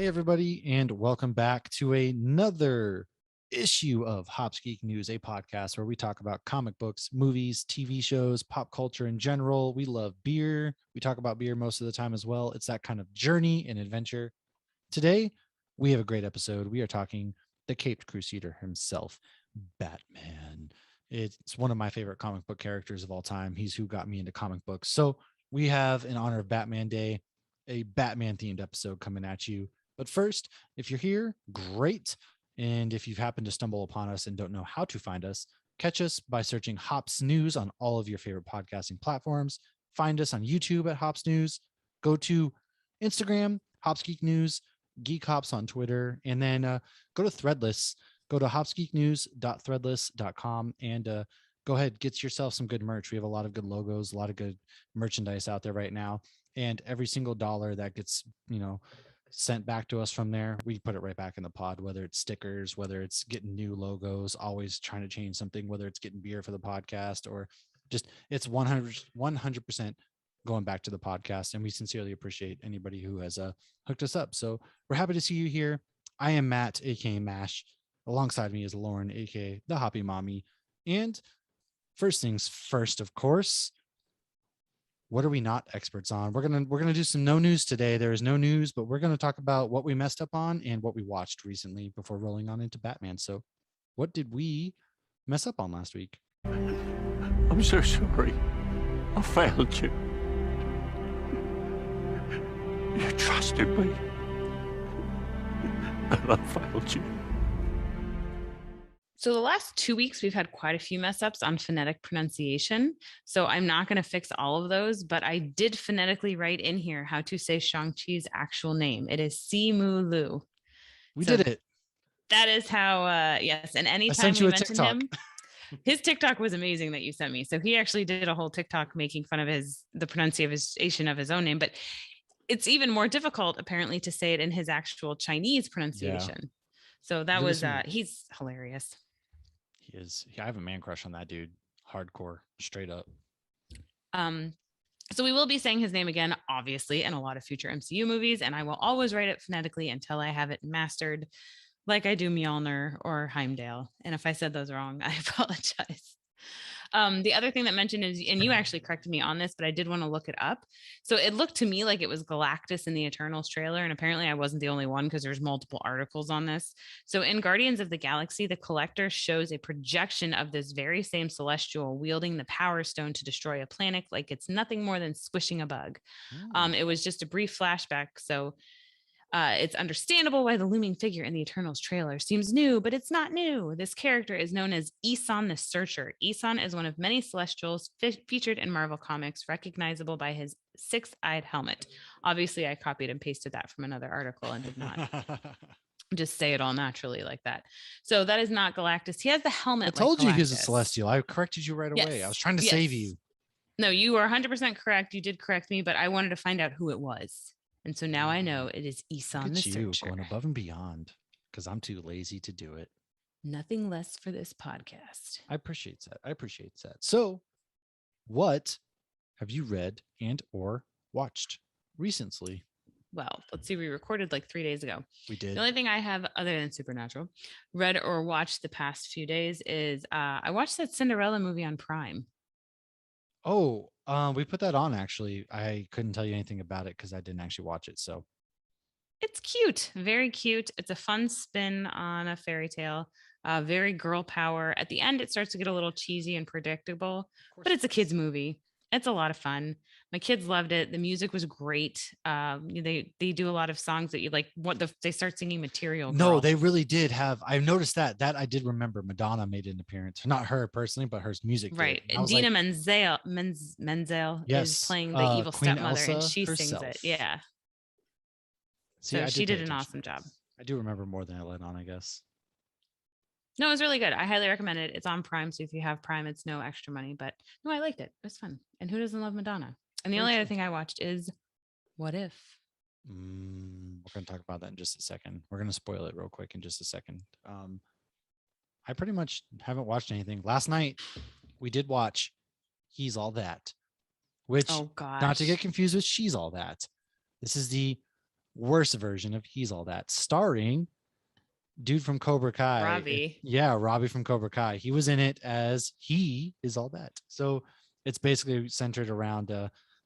Hey, everybody, and welcome back to another issue of Hops Geek News, a podcast where we talk about comic books, movies, TV shows, pop culture in general. We love beer. We talk about beer most of the time as well. It's that kind of journey and adventure. Today, we have a great episode. We are talking the Caped Crusader himself, Batman. It's one of my favorite comic book characters of all time. He's who got me into comic books. So we have, in honor of Batman Day, a Batman themed episode coming at you. But first, if you're here, great. And if you've happened to stumble upon us and don't know how to find us, catch us by searching Hops News on all of your favorite podcasting platforms. Find us on YouTube at Hops News. Go to Instagram, Hops Geek News, Geek Hops on Twitter, and then go to Threadless. Go to hopsgeeknews.threadless.com and go ahead, get yourself some good merch. We have a lot of good logos, a lot of good merchandise out there right now. And every single dollar that gets, sent back to us from there, we put it right back in the pod, whether it's stickers, whether it's getting new logos, always trying to change something, whether it's getting beer for the podcast or just it's 100% going back to the podcast. And we sincerely appreciate anybody who has hooked us up. So we're happy to see you here. I am Matt, aka Mash. Alongside me is Lauren, aka the Hoppy Mommy. And first things first, of course, what are we not experts on? We're gonna do some no news today. There is no news, but we're gonna talk about what we messed up on and what we watched recently before rolling on into Batman. So, what did we mess up on last week? I'm so sorry. I failed you. You trusted me, and I failed you. So the last 2 weeks, we've had quite a few mess ups on phonetic pronunciation. So I'm not going to fix all of those, but I did phonetically write in here how to say Shang-Chi's actual name. It is Simu Liu. We did it. That is how, yes. And anytime we mention him, his TikTok was amazing that you sent me. So he actually did a whole TikTok making fun of the pronunciation of his own name, but it's even more difficult apparently to say it in his actual Chinese pronunciation. Yeah. So that was, he's hilarious. He is. I have a man crush on that dude. Hardcore, straight up. So we will be saying his name again, obviously, in a lot of future MCU movies, and I will always write it phonetically until I have it mastered, like I do Mjolnir or Heimdall. And if I said those wrong, I apologize. The other thing that mentioned is, and you actually corrected me on this, but I did want to look it up. So it looked to me like it was Galactus in the Eternals trailer. And apparently I wasn't the only one because there's multiple articles on this. So in Guardians of the Galaxy, the Collector shows a projection of this very same Celestial wielding the Power Stone to destroy a planet like it's nothing more than squishing a bug. It was just a brief flashback. So it's understandable why the looming figure in the Eternals trailer seems new, but it's not new. This character is known as Isan the Searcher. Isan is one of many Celestials featured in Marvel Comics, recognizable by his six-eyed helmet. Obviously, I copied and pasted that from another article and did not just say it all naturally like that. So that is not Galactus. He has the helmet. I told you he was a Celestial. I corrected you right away. Yes. I was trying to save you. No, you are 100% correct. You did correct me, but I wanted to find out who it was. And so now I know it is Isan the Searcher. Going above and beyond because I'm too lazy to do it. Nothing less for this podcast. I appreciate that. So what have you read and or watched recently? Well, let's see. We recorded like 3 days ago. We did. The only thing I have other than Supernatural read or watched the past few days is I watched that Cinderella movie on Prime. Oh, we put that on actually. I couldn't tell you anything about it because I didn't actually watch it. So it's cute, very cute. It's a fun spin on a fairy tale, very girl power. At the end, it starts to get a little cheesy and predictable, but it's a kid's movie. It's a lot of fun. My kids loved it. The music was great. They do a lot of songs that you like. They start singing Material Girl. No, they really did have. I've noticed that I did remember. Madonna made an appearance. Not her personally, but her music. Right. Dina Menzel is playing the evil Queen stepmother, Elsa and she herself. sings it. Yeah. See, so she did an awesome job. I do remember more than I let on, I guess. No, it was really good. I highly recommend it. It's on Prime, so if you have Prime, it's no extra money. But no, I liked it. It was fun. And who doesn't love Madonna? And the only other thing I watched is What If? We're going to talk about that in just a second. We're going to spoil it real quick in just a second. I pretty much haven't watched anything. Last night, we did watch He's All That, which, not to get confused with She's All That. This is the worse version of He's All That, starring dude from Cobra Kai. Robbie. Yeah, Robbie from Cobra Kai. He was in it as He Is All That. So it's basically centered around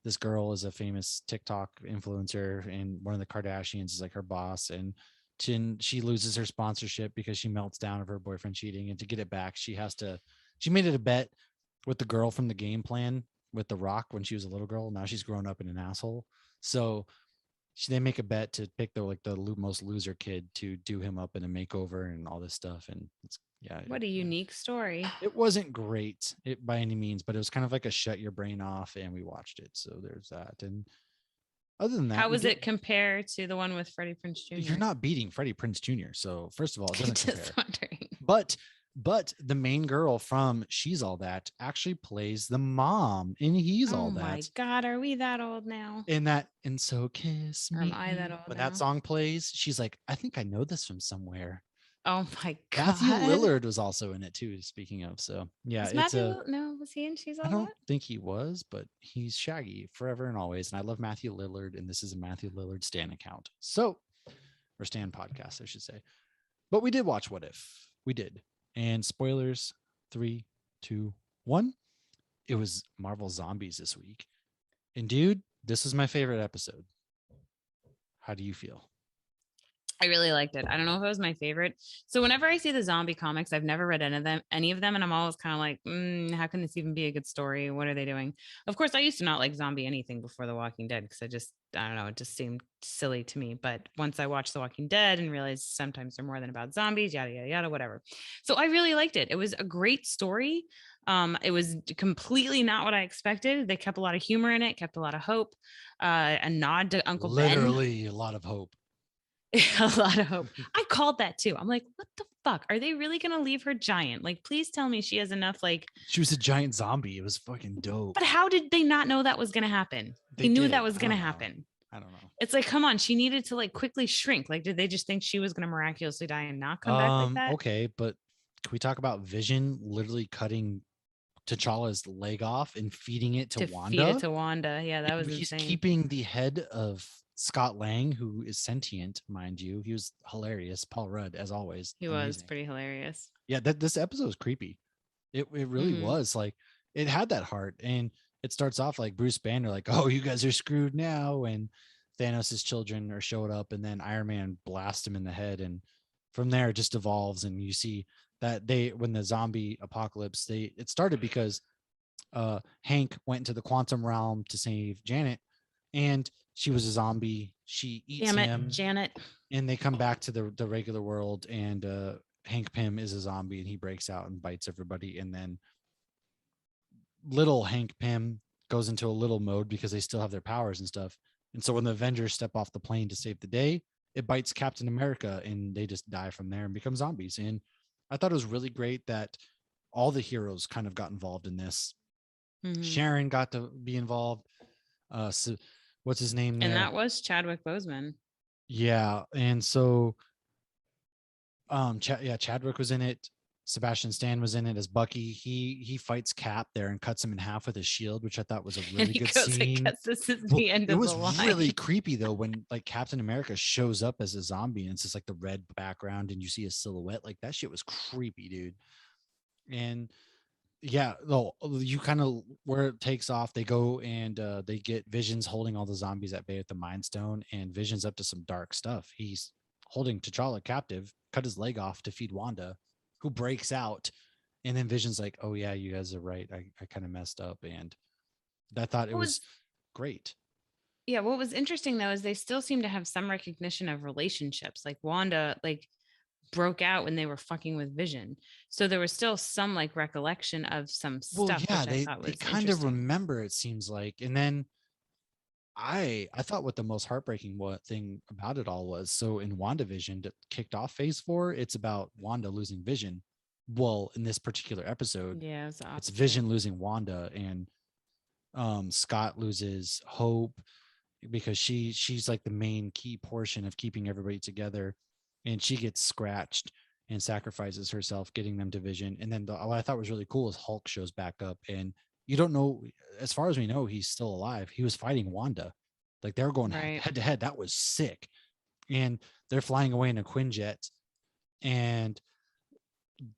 this girl is a famous TikTok influencer, and one of the Kardashians is like her boss. And she loses her sponsorship because she melts down of her boyfriend cheating. And to get it back, she made it a bet with the girl from the game plan with The Rock when she was a little girl. Now she's grown up in an asshole. So they make a bet to pick the most loser kid to do him up in a makeover and all this stuff. And it's, yeah, What a unique story. it wasn't great by any means, but it was kind of like a shut your brain off, and we watched it. So there's that. And other than that, How was it compared to the one with Freddie Prinze Jr.? You're not beating Freddie Prinze Jr. So first of all, it doesn't Just compare. wondering. But the main girl from She's All That actually plays the mom in He's All That. Oh my God, are we that old now? And so kiss me. Or am I that old when now? that song plays, she's like, I think I know this from somewhere. Oh my God. Matthew Lillard was also in it too, speaking of. So yeah, was he in She's All That? I don't think he was, but he's Shaggy forever and always. And I love Matthew Lillard, and this is a Matthew Lillard Stan account. So, or Stan podcast, I should say. But we did watch What If. We did. And spoilers, 3, 2, 1. It was Marvel Zombies this week. And dude, this is my favorite episode. How do you feel? I really liked it. I don't know if it was my favorite. So whenever I see the zombie comics, I've never read any of them. And I'm always kind of like, how can this even be a good story? What are they doing? Of course, I used to not like zombie anything before The Walking Dead, because I don't know, it just seemed silly to me. But once I watched The Walking Dead and realized sometimes they're more than about zombies, yada, yada, yada, whatever. So I really liked it. It was a great story. It was completely not what I expected. They kept a lot of humor in it, kept a lot of hope, a nod to Uncle Ben. Literally a lot of hope. A lot of hope. I called that too. I'm like, what the fuck? Are they really gonna leave her giant? Like, please tell me she has enough. Like, she was a giant zombie. It was fucking dope. But how did they not know that was gonna happen? They knew that was gonna happen. I don't know. It's like, come on, she needed to like quickly shrink. Like, did they just think she was gonna miraculously die and not come back like that? Okay, but can we talk about Vision literally cutting T'Challa's leg off and feeding it to Wanda? Feed it to Wanda. Yeah, that was He's insane. keeping the head of Scott Lang, who is sentient, mind you. He was hilarious. Paul Rudd, as always. He was pretty hilarious. Yeah, this episode was creepy. It really was. Like, it had that heart. And it starts off like Bruce Banner, like, oh, you guys are screwed now. And Thanos' children are showed up, and then Iron Man blasts him in the head. And from there, it just evolves. And you see that when the zombie apocalypse, it started because Hank went into the quantum realm to save Janet, and she was a zombie. She eats him. Janet. And they come back to the regular world, and Hank Pym is a zombie, and he breaks out and bites everybody. And then little Hank Pym goes into a little mode because they still have their powers and stuff. And so when the Avengers step off the plane to save the day, it bites Captain America, and they just die from there and become zombies. And I thought it was really great that all the heroes kind of got involved in this. Sharon got to be involved. So what's his name there? And that was Chadwick Boseman. Yeah. And so Chadwick was in it. Sebastian Stan was in it as Bucky. He fights Cap there and cuts him in half with his shield, which I thought was a really good scene. I guess this is the end of the line. It was really creepy though when like Captain America shows up as a zombie, and it's just like the red background and you see a silhouette. Like, that shit was creepy, dude. And yeah, though, you kind of, where it takes off, they go and they get Vision's holding all the zombies at bay at the Mind Stone, and Vision's up to some dark stuff. He's holding T'Challa captive, cut his leg off to feed Wanda, who breaks out. And then Vision's like, oh yeah, you guys are right. I kind of messed up. And I thought it was great. Yeah. What was interesting though, is they still seem to have some recognition of relationships. Like Wanda, like, broke out when they were fucking with Vision. So there was still some like recollection of some stuff. Yeah, they kind of remember, it seems like. And then I thought what the most heartbreaking thing about it all was, so in WandaVision that kicked off phase 4, it's about Wanda losing Vision. Well, in this particular episode, it's Vision losing Wanda, and Scott loses Hope because she's like the main key portion of keeping everybody together, and she gets scratched and sacrifices herself getting them to Vision. And then what I thought was really cool is Hulk shows back up, and you don't know, as far as we know, he's still alive. He was fighting Wanda. Like, they were going head to head. That was sick. and they're flying away in a Quinjet. And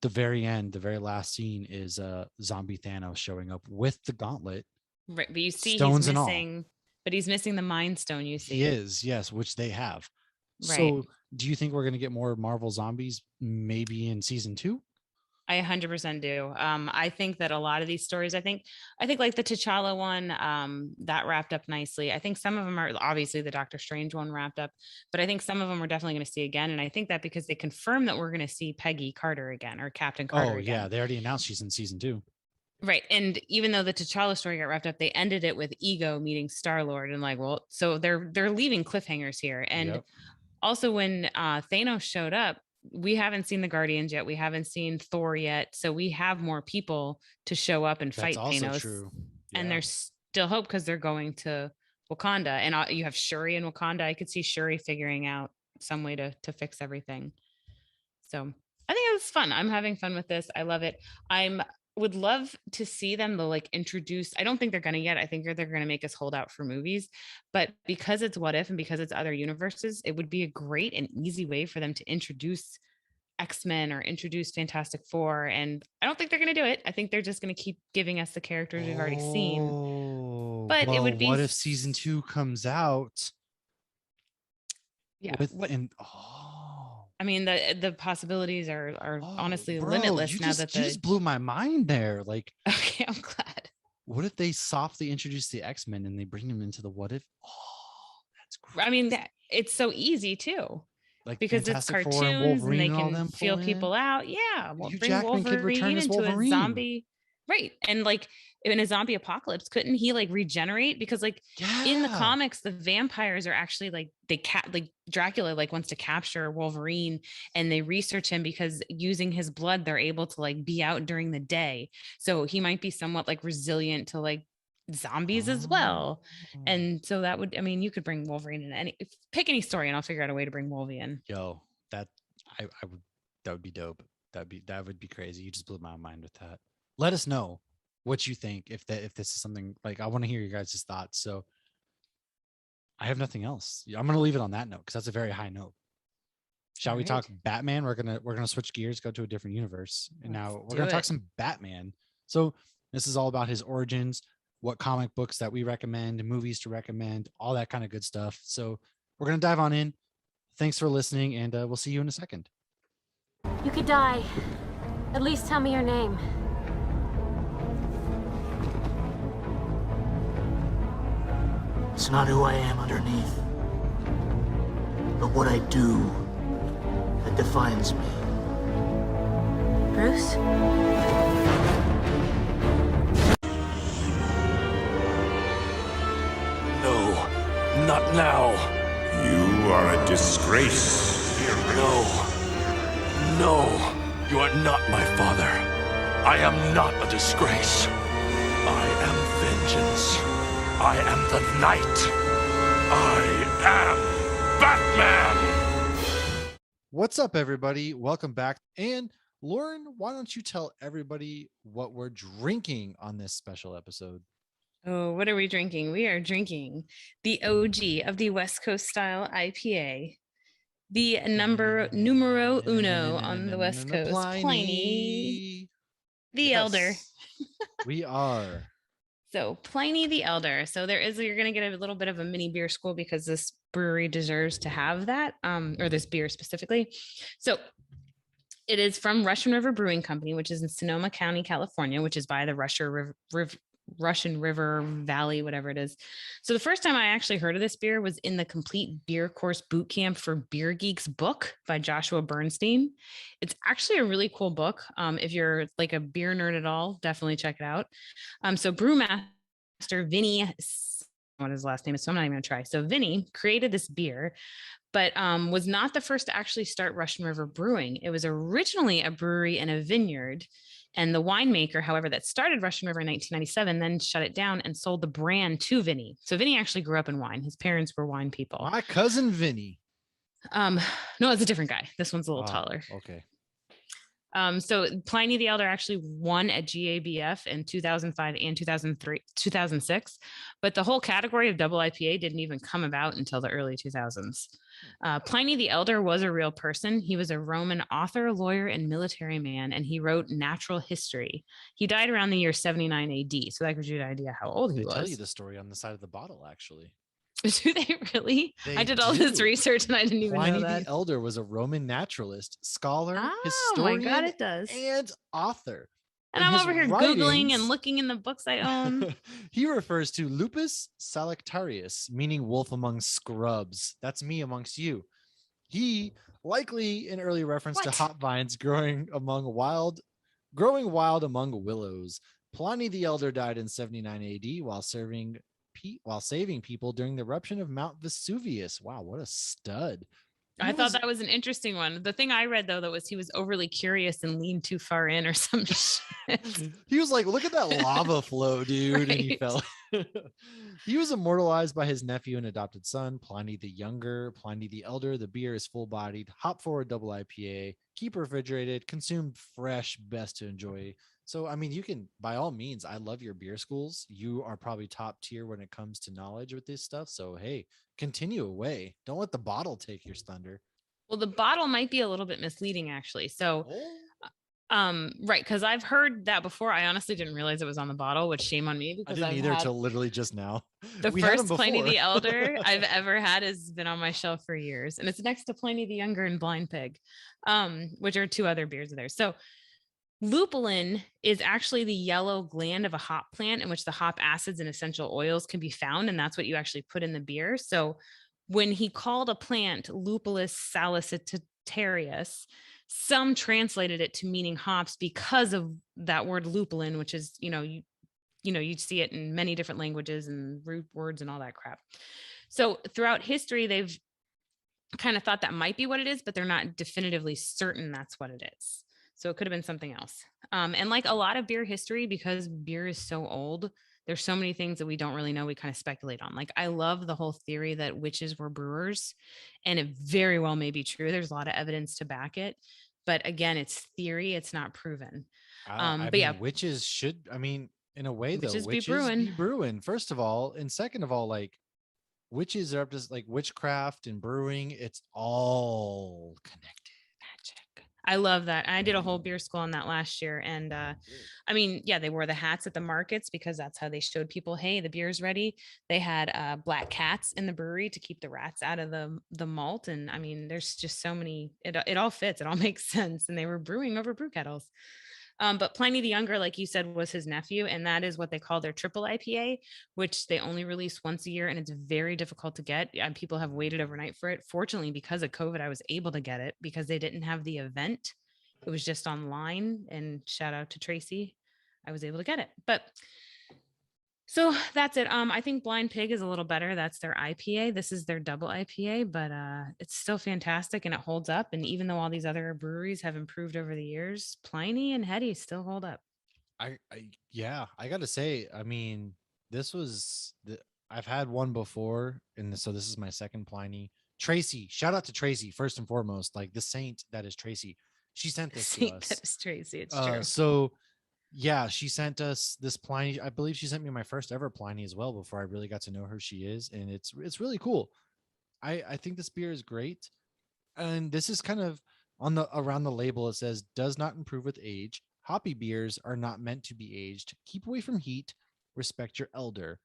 the very end, the very last scene is zombie Thanos showing up with the gauntlet, Right. But you see he's stones and all. missing, but he's missing the Mind Stone, you see. He is, yes, which they have. Right. So do you think we're going to get more Marvel zombies maybe in season 2? I 100% do. I think that a lot of these stories, I think like the T'Challa one, that wrapped up nicely. I think some of them are, obviously the Doctor Strange one wrapped up, but I think some of them we're definitely going to see again. And I think that because they confirmed that we're going to see Peggy Carter again, or Captain Carter again. Yeah, they already announced she's in season 2. Right. And even though the T'Challa story got wrapped up, they ended it with Ego meeting Star-Lord, and like, well, so they're leaving cliffhangers here. And also when Thanos showed up, we haven't seen the Guardians yet. We haven't seen Thor yet. So we have more people to show up and fight Thanos. True. Yeah. And there's still hope because they're going to Wakanda, and you have Shuri in Wakanda. I could see Shuri figuring out some way to fix everything. So I think it was fun. I'm having fun with this. I love it. Would love to see them like introduce. I don't think they're going to yet. I think they're going to make us hold out for movies, but because it's What If and because it's other universes, it would be a great and easy way for them to introduce X-Men or introduce Fantastic Four. And I don't think they're going to do it. I think they're just going to keep giving us the characters we've already seen. But it would be, what if season 2 comes out? Yeah. I mean, the possibilities are honestly limitless now that you just blew my mind there. Like, okay, I'm glad. What if they softly introduce the X-Men and they bring them into the What If? Oh, that's great. I mean, it's so easy too. Like because Fantastic it's cartoons and they can feel people out. Yeah. Well, bring Wolverine into a zombie. Right. And like in a zombie apocalypse, couldn't he like regenerate? Because like in the comics, the vampires are actually like like Dracula like wants to capture Wolverine, and they research him because using his blood, they're able to like be out during the day. So he might be somewhat like resilient to like zombies as well. And so that would, I mean, you could bring Wolverine in pick any story and I'll figure out a way to bring Wolverine in. That would be dope. That would be crazy. You just blew my mind with that. Let us know what you think if this is something like, I want to hear your guys' thoughts. So I have nothing else. I'm going to leave it on that note because that's a very high note. Shall we talk Batman? We're gonna switch gears, go to a different universe, and now we're gonna talk some Batman. So this is all about his origins, what comic books that we recommend, movies to recommend, all that kind of good stuff. So we're gonna dive on in. Thanks for listening, and we'll see you in a second. You could die. At least tell me your name. It's not who I am underneath, but what I do that defines me. Bruce? No, not now. You are a disgrace. No, you are not my father. I am not a disgrace. I am vengeance. I am the night. I am Batman. What's up, everybody? Welcome back. And Lauren, why don't you tell everybody what we're drinking on this special episode? Oh, what are we drinking? We are drinking the OG of the West Coast style IPA, the numero uno on the West Coast, Pliny the Elder. We are. So Pliny the Elder. So you're going to get a little bit of a mini beer school because this brewery deserves to have that, or this beer specifically. So it is from Russian River Brewing Company, which is in Sonoma County, California, which is by the Russian River Valley, whatever it is. So the first time I actually heard of this beer was in the Complete Beer Course Boot Camp for Beer Geeks book by Joshua Bernstein. It's actually a really cool book. If you're like a beer nerd at all, definitely check it out. So brewmaster Vinny, what his last name is, so I'm not even gonna try. So Vinny created this beer, but was not the first to actually start Russian River Brewing. It was originally a brewery and a vineyard. And the winemaker, however, that started Russian River in 1997, then shut it down and sold the brand to Vinny. So Vinny actually grew up in wine. His parents were wine people. My cousin Vinny. No, it's a different guy. This one's a little taller. Okay. So Pliny the Elder actually won at GABF in 2005 and 2006, but the whole category of double IPA didn't even come about until the early 2000s. Pliny the Elder was a real person. He was a Roman author, lawyer, and military man, and he wrote natural history. He died around the year 79 AD, so that gives you an idea how old he They was. tell you the story on the side of the bottle, actually. Do they really? They I did all this do. research and I didn't even Pliny know that. the Elder was a Roman naturalist, scholar, Oh historian, my God, it does. and author. And In I'm his over here Googling and looking in the books I own. He refers to lupus salictarius, meaning wolf among scrubs. That's me amongst you. He likely an early reference to What? hop vines growing wild among willows. Pliny the Elder died in 79 AD while saving people during the eruption of Mount Vesuvius. Wow, what a stud. I thought that was an interesting one. The thing I read though, that was he was overly curious and leaned too far in or some shit. He was like, look at that lava flow, dude. And he Right. fell. He was immortalized by his nephew and adopted son, Pliny the Younger. Pliny the Elder. The beer is full bodied, hop forward double IPA, keep refrigerated, consumed fresh, best to enjoy. So, I mean, you can, by all means, I love your beer schools. You are probably top tier when it comes to knowledge with this stuff. So, hey, continue away. Don't let the bottle take your thunder. Well, the bottle might be a little bit misleading actually. So right, because I've heard that before. I honestly didn't realize it was on the bottle, which shame on me I because didn't I've either had till literally just now. the We had 'em first Pliny before. the Elder I've ever had has been on my shelf for years, and it's next to Pliny the Younger and Blind Pig, which are two other beers of theirs. So lupulin is actually the yellow gland of a hop plant in which the hop acids and essential oils can be found, and that's what you actually put in the beer. So when he called a plant Lupulus salicitarius, some translated it to meaning hops because of that word lupulin, which is, you'd see it in many different languages and root words and all that crap. So throughout history, they've kind of thought that might be what it is, but they're not definitively certain that's what it is. So it could have been something else. And like a lot of beer history, because beer is so old, there's so many things that we don't really know. We kind of speculate on. Like, I love the whole theory that witches were brewers, and it very well may be true. There's a lot of evidence to back it. But again, it's theory. It's not proven. I But mean, yeah, witches should, I mean, in a way, though, witches be witches brewing. be brewing, first of all. And second of all, like, witches are up to like witchcraft and brewing. It's all connected. Magic. I love that. I did a whole beer school on that last year. And I mean, yeah, they wore the hats at the markets because that's how they showed people, hey, the beer's ready. They had black cats in the brewery to keep the rats out of the malt. And I mean, there's just so many, it all fits, it all makes sense. And they were brewing over brew kettles. But Pliny the Younger, like you said, was his nephew, and that is what they call their triple IPA, which they only release once a year, and it's very difficult to get. And people have waited overnight for it. Fortunately, because of COVID, I was able to get it because they didn't have the event. It was just online, and shout out to Tracy. I was able to get it. But so that's it. I think Blind Pig is a little better. That's their IPA. This is their double IPA, but it's still fantastic and it holds up. And even though all these other breweries have improved over the years, Pliny and Hetty still hold up. Yeah, I gotta say, I mean, this was I've had one before, and so this is my second Pliny. Tracy, shout out to Tracy first and foremost, like the saint that is Tracy. She sent this to us. That is Tracy. It's true. So yeah, she sent us this Pliny. I believe she sent me my first ever Pliny as well before I really got to know who she is, and it's really cool. I think this beer is great, and this is kind of on the around the label. It says does not improve with age. Hoppy beers are not meant to be aged. Keep away from heat. Respect your elder.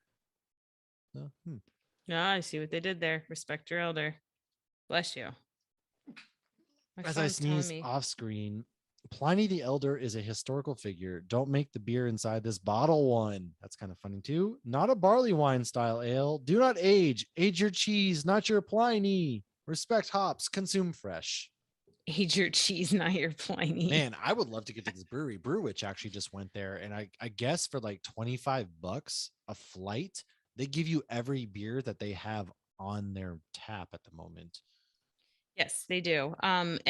Yeah, I see what they did there. Respect your elder. Bless you. My As I phone's telling sneeze me. off screen, Pliny the Elder is a historical figure. Don't make the beer inside this bottle one. That's kind of funny too. Not a barley wine style ale. Do not age. Age your cheese, not your Pliny. Respect hops. Consume fresh. Age your cheese, not your Pliny. Man, I would love to get to this brewery. Brewwitch actually just went there, and I guess for like $25 a flight, they give you every beer that they have on their tap at the moment. Yes, they do. And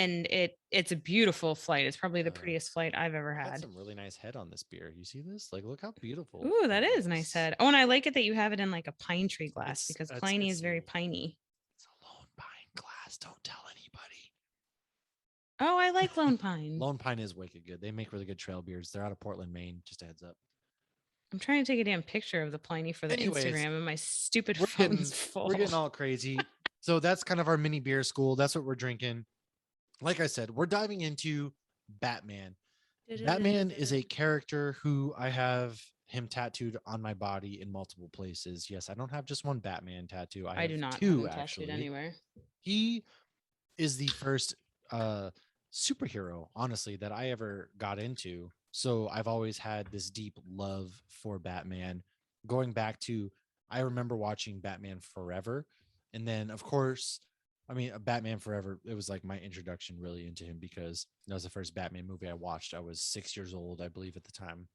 it's a beautiful flight. It's probably the prettiest flight I've ever Got had. some really nice head on this beer. You see this? Like, look how beautiful. Ooh, that is nice head. Oh, and I like it that you have it in like a pine tree glass because It's- Pliny it's is very a- piney. It's a lone pine glass. Don't tell anybody. Oh, I like Lone Pine. Lone Pine is wicked good. They make really good trail beers. They're out of Portland, Maine. Just a heads up. I'm trying to take a damn picture of the Pliny for the Anyways, Instagram, and my stupid we're phone's getting full. we're getting all crazy. So that's kind of our mini beer school. That's what we're drinking. Like I said, we're diving into Batman. Batman is a character who I have him tattooed on my body in multiple places. Yes, I don't have just one Batman tattoo. I I have do not have two him tattooed actually. anywhere. He is the first superhero, honestly, that I ever got into. So I've always had this deep love for Batman. Going back to, I remember watching Batman Forever. And then, of course, I mean, Batman Forever, it was like my introduction really into him because that was the first Batman movie I watched. I was 6 years old, I believe, at the time.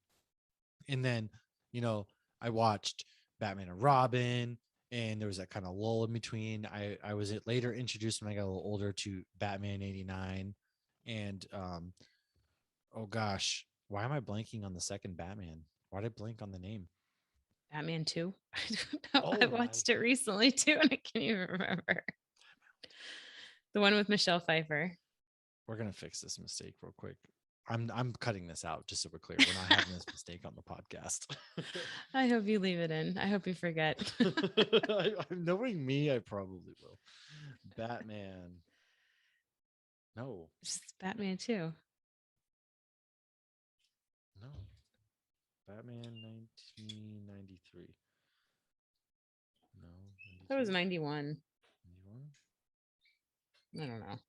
And then, you know, I watched Batman and Robin, and there was that kind of lull in between. I was later introduced when I got a little older to Batman 89. And oh gosh, why am I blanking on the second Batman? Why did I blank on the name? Batman 2. I don't know. Oh I watched it recently too, and I can't even remember. The one with Michelle Pfeiffer. We're gonna fix this mistake real quick. I'm cutting this out just so we're clear. We're not having this mistake on the podcast. I hope you leave it in. I hope you forget. Knowing me, I probably will. Batman. No, Just Batman 2. no. Batman 1993. No. That was 93? 91. 91? I don't know.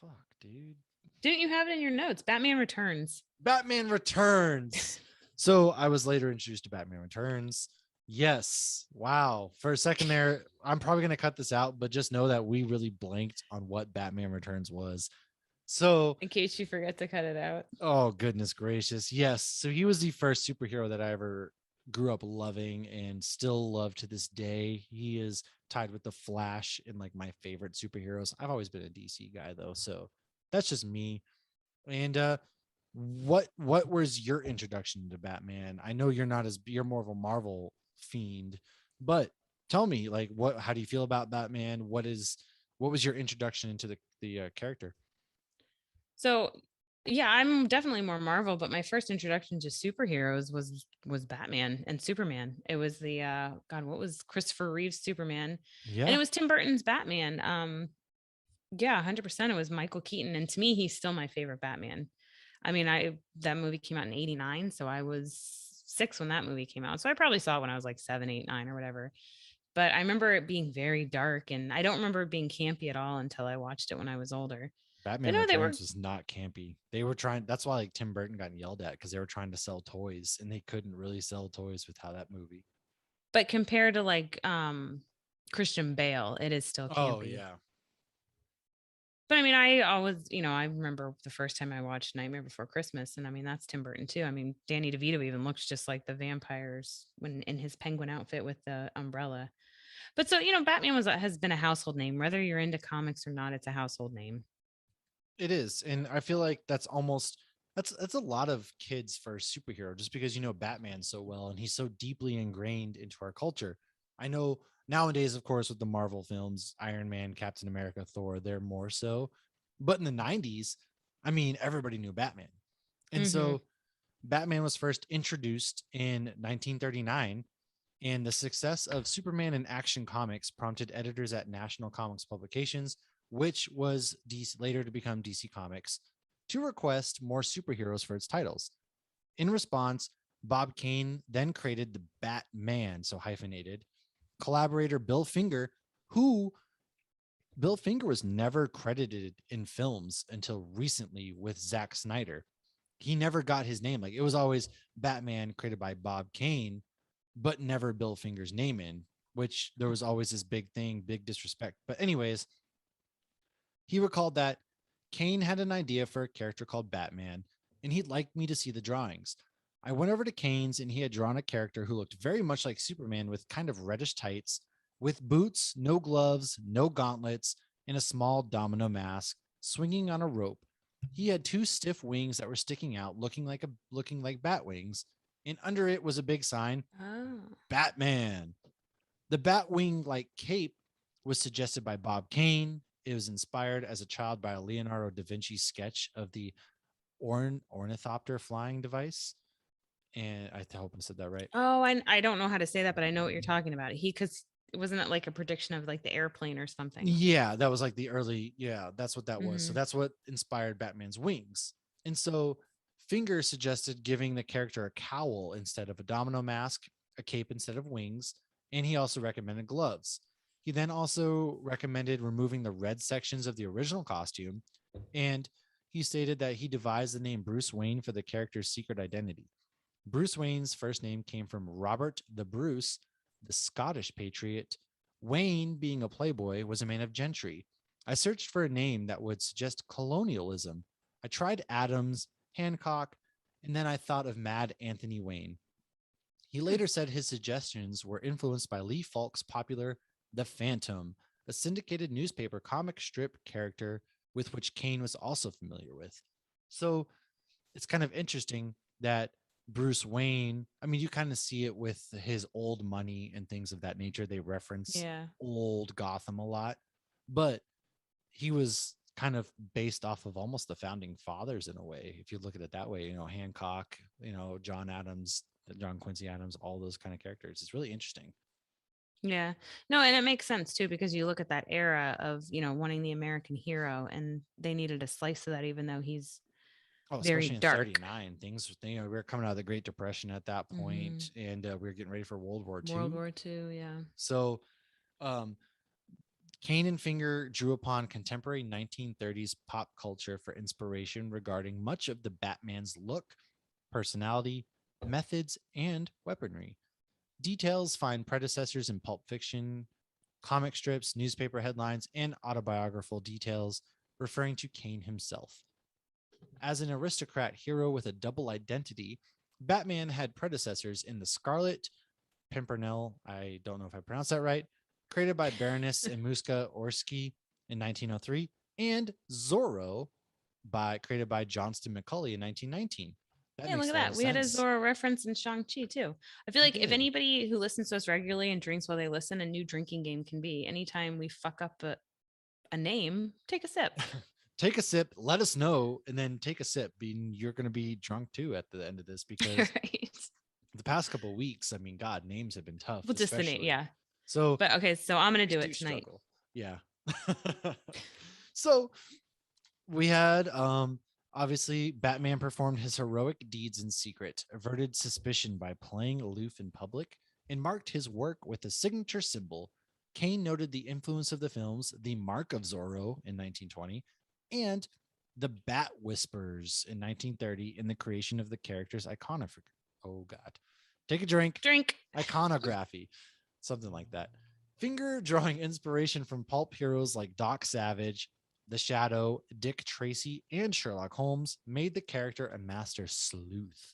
Fuck, dude. Didn't you have it in your notes? Batman Returns. Batman Returns. So I was later introduced to Batman Returns. Yes. Wow. For a second there, I'm probably going to cut this out, but just know that we really blanked on what Batman Returns was. So, In case you forget to cut it out. oh, goodness gracious. Yes. So he was the first superhero that I ever grew up loving and still love to this day. He is tied with the Flash in like my favorite superheroes. I've always been a DC guy though. So that's just me. And what was your introduction to Batman? I know you're more of a Marvel fiend, but tell me, like, how do you feel about Batman? What was your introduction into the character? So yeah, I'm definitely more Marvel, but my first introduction to superheroes was Batman and Superman. It was the God, what was Christopher Reeve's Superman? And Yeah. it was Tim Burton's Batman. Yeah, 100% it was Michael Keaton. And to me, he's still my favorite Batman. I mean, that movie came out in 89, so I was 6 when that movie came out. So I probably saw it when I was like 7, 8, 9 or whatever. But I remember it being very dark, and I don't remember it being campy at all until I watched it when I was older. But Batman no, they were, Returns was not campy. They were trying. That's why like Tim Burton got yelled at because they were trying to sell toys and they couldn't really sell toys with how that movie. but compared to like Christian Bale, it is still campy. Oh yeah. But I mean, I always, I remember the first time I watched Nightmare Before Christmas, and I mean that's Tim Burton too. I mean, Danny DeVito even looks just like the vampires when in his penguin outfit with the umbrella. But so Batman has been a household name, whether you're into comics or not. It's a household name. It is, and I feel like that's a lot of kids' first superhero, just because Batman so well, and he's so deeply ingrained into our culture. I know nowadays, of course, with the Marvel films, Iron Man, Captain America, Thor, they're more so, but in the '90s, I mean, everybody knew Batman, and so Batman was first introduced in 1939. And the success of Superman in Action Comics prompted editors at National Comics Publications, which was later to become DC Comics, to request more superheroes for its titles. In response, Bob Kane then created the Batman, so hyphenated, collaborator Bill Finger, who Bill Finger was never credited in films until recently with Zack Snyder. He never got his name. Like it was always Batman created by Bob Kane, but never Bill Finger's name in, which there was always this big thing, big disrespect. But anyways, he recalled that Kane had an idea for a character called Batman, and he'd like me to see the drawings. I went over to Kane's, and he had drawn a character who looked very much like Superman with kind of reddish tights, with boots, no gloves, no gauntlets, and a small domino mask, swinging on a rope. He had 2 stiff wings that were sticking out, looking like bat wings, and under it was a big sign, Batman. The Batwing like cape was suggested by Bob Kane, it was inspired as a child by a Leonardo da Vinci sketch of the ornithopter flying device. And I hope I said that right. Oh, I don't know how to say that, but I know what you're talking about. Because wasn't it like a prediction of like the airplane or something? Yeah, that was like the early, yeah, that's what that was. So Hmm. that's what inspired Batman's wings. And so Finger suggested giving the character a cowl instead of a domino mask, a cape instead of wings, and he also recommended gloves. He then also recommended removing the red sections of the original costume, and he stated that he devised the name Bruce Wayne for the character's secret identity. Bruce Wayne's first name came from Robert the Bruce, the Scottish patriot. Wayne, being a playboy, was a man of gentry. I searched for a name that would suggest colonialism. I tried Adams, Hancock, and then I thought of Mad Anthony Wayne. He later said his suggestions were influenced by Lee Falk's popular The Phantom, a syndicated newspaper comic strip character with which Kane was also familiar with. So it's kind of interesting that Bruce Wayne, I mean, you kind of see it with his old money and things of that nature. They reference Yeah. old Gotham a lot, but he was kind of based off of almost the founding fathers in a way. If you look at it that way, Hancock, John Adams, John Quincy Adams, all those kind of characters. It's really interesting. Yeah. No, and it makes sense too, because you look at that era of, wanting the American hero, and they needed a slice of that, even though he's Oh, very especially in dark. 39, things, we were coming out of the Great Depression at that point, and we were getting ready for World War II. World War II, yeah. So, Kane and Finger drew upon contemporary 1930s pop culture for inspiration regarding much of the Batman's look, personality, methods, and weaponry. Details find predecessors in pulp fiction, comic strips, newspaper headlines, and autobiographical details referring to Kane himself. As an aristocrat hero with a double identity, Batman had predecessors in the Scarlet Pimpernel, I don't know if I pronounced that right, created by Baroness Imuska Orsky in 1903, and Zorro, created by Johnston McCulley in 1919. Yeah, look at that. We had a Zorro reference in Shang-Chi too. I feel like if anybody who listens to us regularly and drinks while they listen, a new drinking game can be anytime we fuck up a name, take a sip. Take a sip, let us know, and then take a sip. You're going to be drunk too at the end of this, because Right. the past couple of weeks, I mean, God, names have been tough. Well, just the name, yeah. So, but okay, so I'm going to do it tonight. Struggle. Yeah. So we had, obviously, Batman performed his heroic deeds in secret, averted suspicion by playing aloof in public, and marked his work with a signature symbol. Kane noted the influence of the films The Mark of Zorro in 1920 and The Bat Whispers in 1930 in the creation of the character's take a drink. Iconography, something like that. Finger drawing inspiration from pulp heroes like Doc Savage, The Shadow, Dick Tracy, and Sherlock Holmes made the character a master sleuth.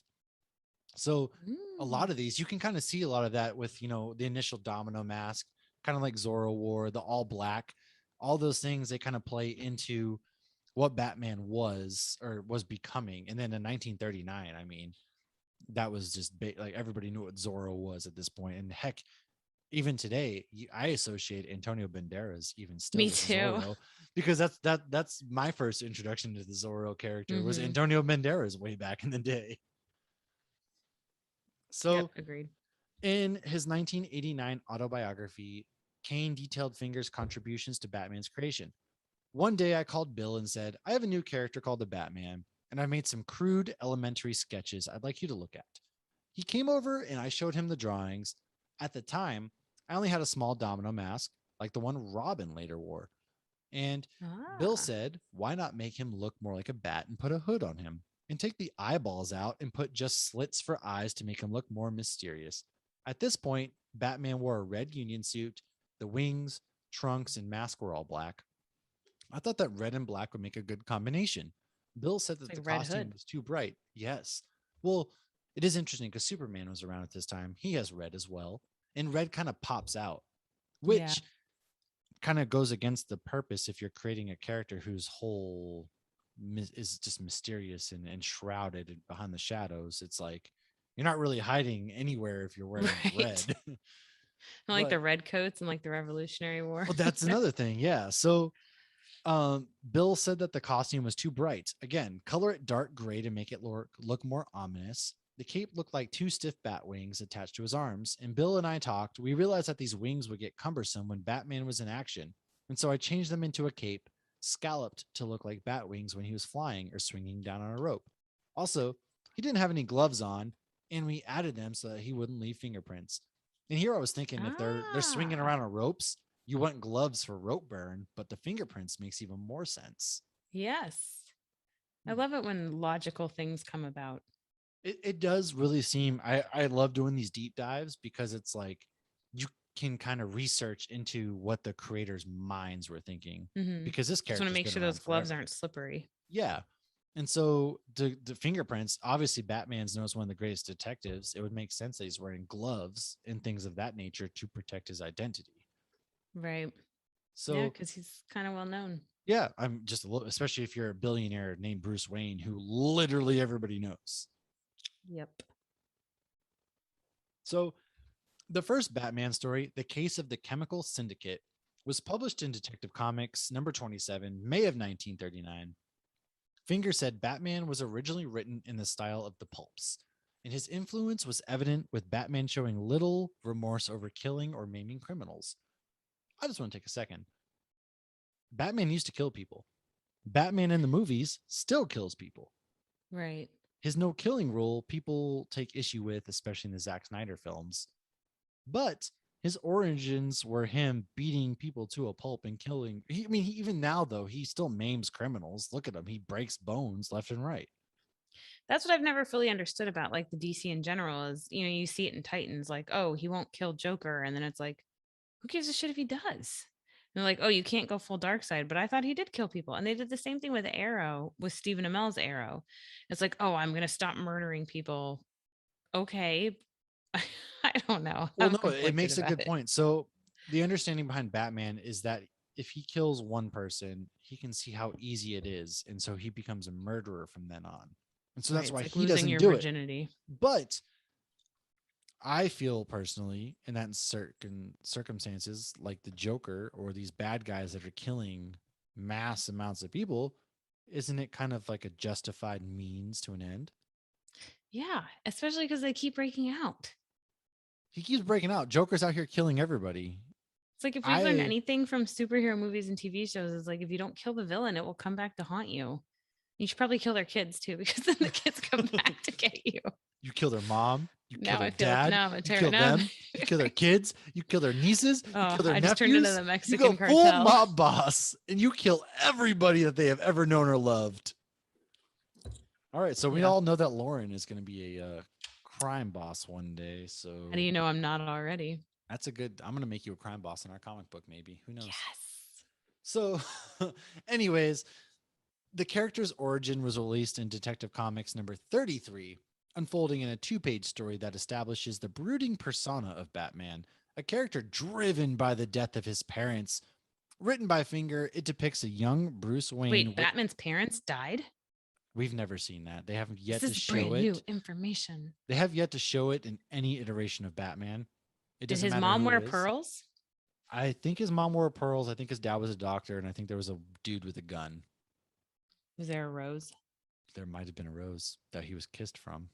So a lot of these, you can kind of see a lot of that with, the initial domino mask, kind of like Zorro wore, the all black, all those things, they kind of play into what Batman was becoming. And then in 1939, I mean, that was just like everybody knew what Zorro was at this point. And heck, even today, I associate Antonio Banderas even still. Me too. Zorro, because that's my first introduction to the Zorro character was Antonio Banderas way back in the day. So yep, agreed. In his 1989 autobiography, Kane detailed Finger's contributions to Batman's creation. One day I called Bill and said, I have a new character called the Batman, and I made some crude elementary sketches I'd like you to look at. He came over and I showed him the drawings. At the time, I only had a small domino mask, like the one Robin later wore. And Bill said, why not make him look more like a bat and put a hood on him? And take the eyeballs out and put just slits for eyes to make him look more mysterious. At this point, Batman wore a red Union suit. The wings, trunks, and mask were all black. I thought that red and black would make a good combination. Bill said that the costume was too bright. Yes. Well, it is interesting because Superman was around at this time. He has red as well. And red kind of pops out, which kind of goes against the purpose if you're creating a character whose whole is just mysterious and shrouded behind the shadows. It's like you're not really hiding anywhere if you're wearing red. Like the red coats and like the Revolutionary War. Well, that's another thing. Yeah. So Bill said that the costume was too bright. Again, color it dark gray to make it look more ominous. The cape looked like two stiff bat wings attached to his arms. And Bill and I talked. We realized that these wings would get cumbersome when Batman was in action. And so I changed them into a cape, scalloped to look like bat wings when he was flying or swinging down on a rope. Also, he didn't have any gloves on, and we added them so that he wouldn't leave fingerprints. And here I was thinking, if they're swinging around on ropes, you want gloves for rope burn, but the fingerprints makes even more sense. Yes. I love it when logical things come about. It does really seem, I love doing these deep dives because it's like you can kind of research into what the creators' minds were thinking, because this Just character want to make sure those gloves aren't slippery. Yeah. And so the fingerprints, obviously Batman's knows one of the greatest detectives. It would make sense that he's wearing gloves and things of that nature to protect his identity. Right. So yeah, because he's kind of well known. Yeah, I'm just a little, especially if you're a billionaire named Bruce Wayne, who literally everybody knows. Yep. So the first Batman story, The Case of the Chemical Syndicate, was published in Detective Comics number 27, May of 1939. Finger said Batman was originally written in the style of the pulps, and his influence was evident with Batman showing little remorse over killing or maiming criminals. I just want to take a second. Batman used to kill people. Batman in the movies still kills people. Right. His no killing rule, people take issue with, especially in the Zack Snyder films. But his origins were him beating people to a pulp and killing. Even now, though, he still maims criminals. Look at him. He breaks bones left and right. That's what I've never fully understood about like the DC in general is, you see it in Titans, like, oh, he won't kill Joker. And then it's like, who gives a shit if he does? And they're like, oh, you can't go full dark side, but I thought he did kill people. And they did the same thing with Arrow, with Stephen Amell's Arrow. It's like, oh, I'm going to stop murdering people. Okay. I don't know. Well, no, it makes a good point. So the understanding behind Batman is that if he kills one person, he can see how easy it is. And so he becomes a murderer from then on. And so that's why like he doesn't do virginity. It. But I feel personally, in that certain circumstances, like the Joker or these bad guys that are killing mass amounts of people, isn't it kind of like a justified means to an end? Yeah, especially because they keep breaking out. He keeps breaking out. Joker's out here killing everybody. It's like if we've learned anything from superhero movies and TV shows, is like if you don't kill the villain, it will come back to haunt you. You should probably kill their kids too, because then the kids come back to get you. You kill their mom. You kill their dad. You kill them. You kill their kids. You kill their nieces. You kill their nephews. Just turned into the Mexican you go cartel. Full mob boss, and you kill everybody that they have ever known or loved. All right, so we all know that Lauren is going to be a crime boss one day. So how do you know I'm not already? That's a good. I'm going to make you a crime boss in our comic book, maybe. Who knows? Yes. So, anyways, the character's origin was released in Detective Comics number 33, unfolding in a 2-page story that establishes the brooding persona of Batman, a character driven by the death of his parents. Written by Finger, it depicts a young Bruce Wayne. Wait, Batman's parents died? We've never seen that. They haven't yet to show brand it. New information. They have yet to show it in any iteration of Batman. Did his mom wear pearls? I think his mom wore pearls. I think his dad was a doctor, and I think there was a dude with a gun. Was there a rose? There might have been a rose that he was kissed from.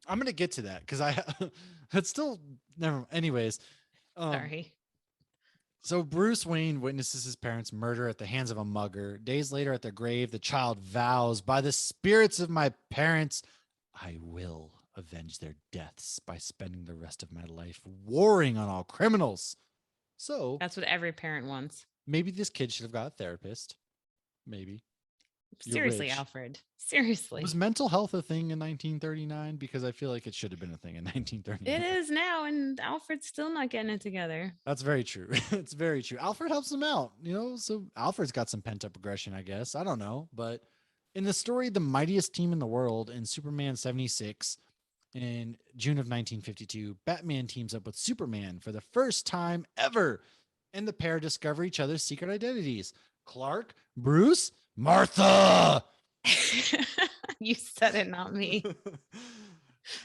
I'm gonna get to that because it's still never. Anyways, sorry. So Bruce Wayne witnesses his parents' murder at the hands of a mugger. Days later, at their grave, the child vows, "By the spirits of my parents, I will avenge their deaths by spending the rest of my life warring on all criminals." So that's what every parent wants. Maybe this kid should have got a therapist. Maybe. Seriously, Alfred. Seriously. Was mental health a thing in 1939? Because I feel like it should have been a thing in 1939. It is now, and Alfred's still not getting it together. That's very true. It's very true. Alfred helps him out, so Alfred's got some pent-up aggression, I guess. I don't know. But in the story, The Mightiest Team in the World, in Superman 76, in June of 1952, Batman teams up with Superman for the first time ever, and the pair discover each other's secret identities. Clark, Bruce, Martha. You said it, not me.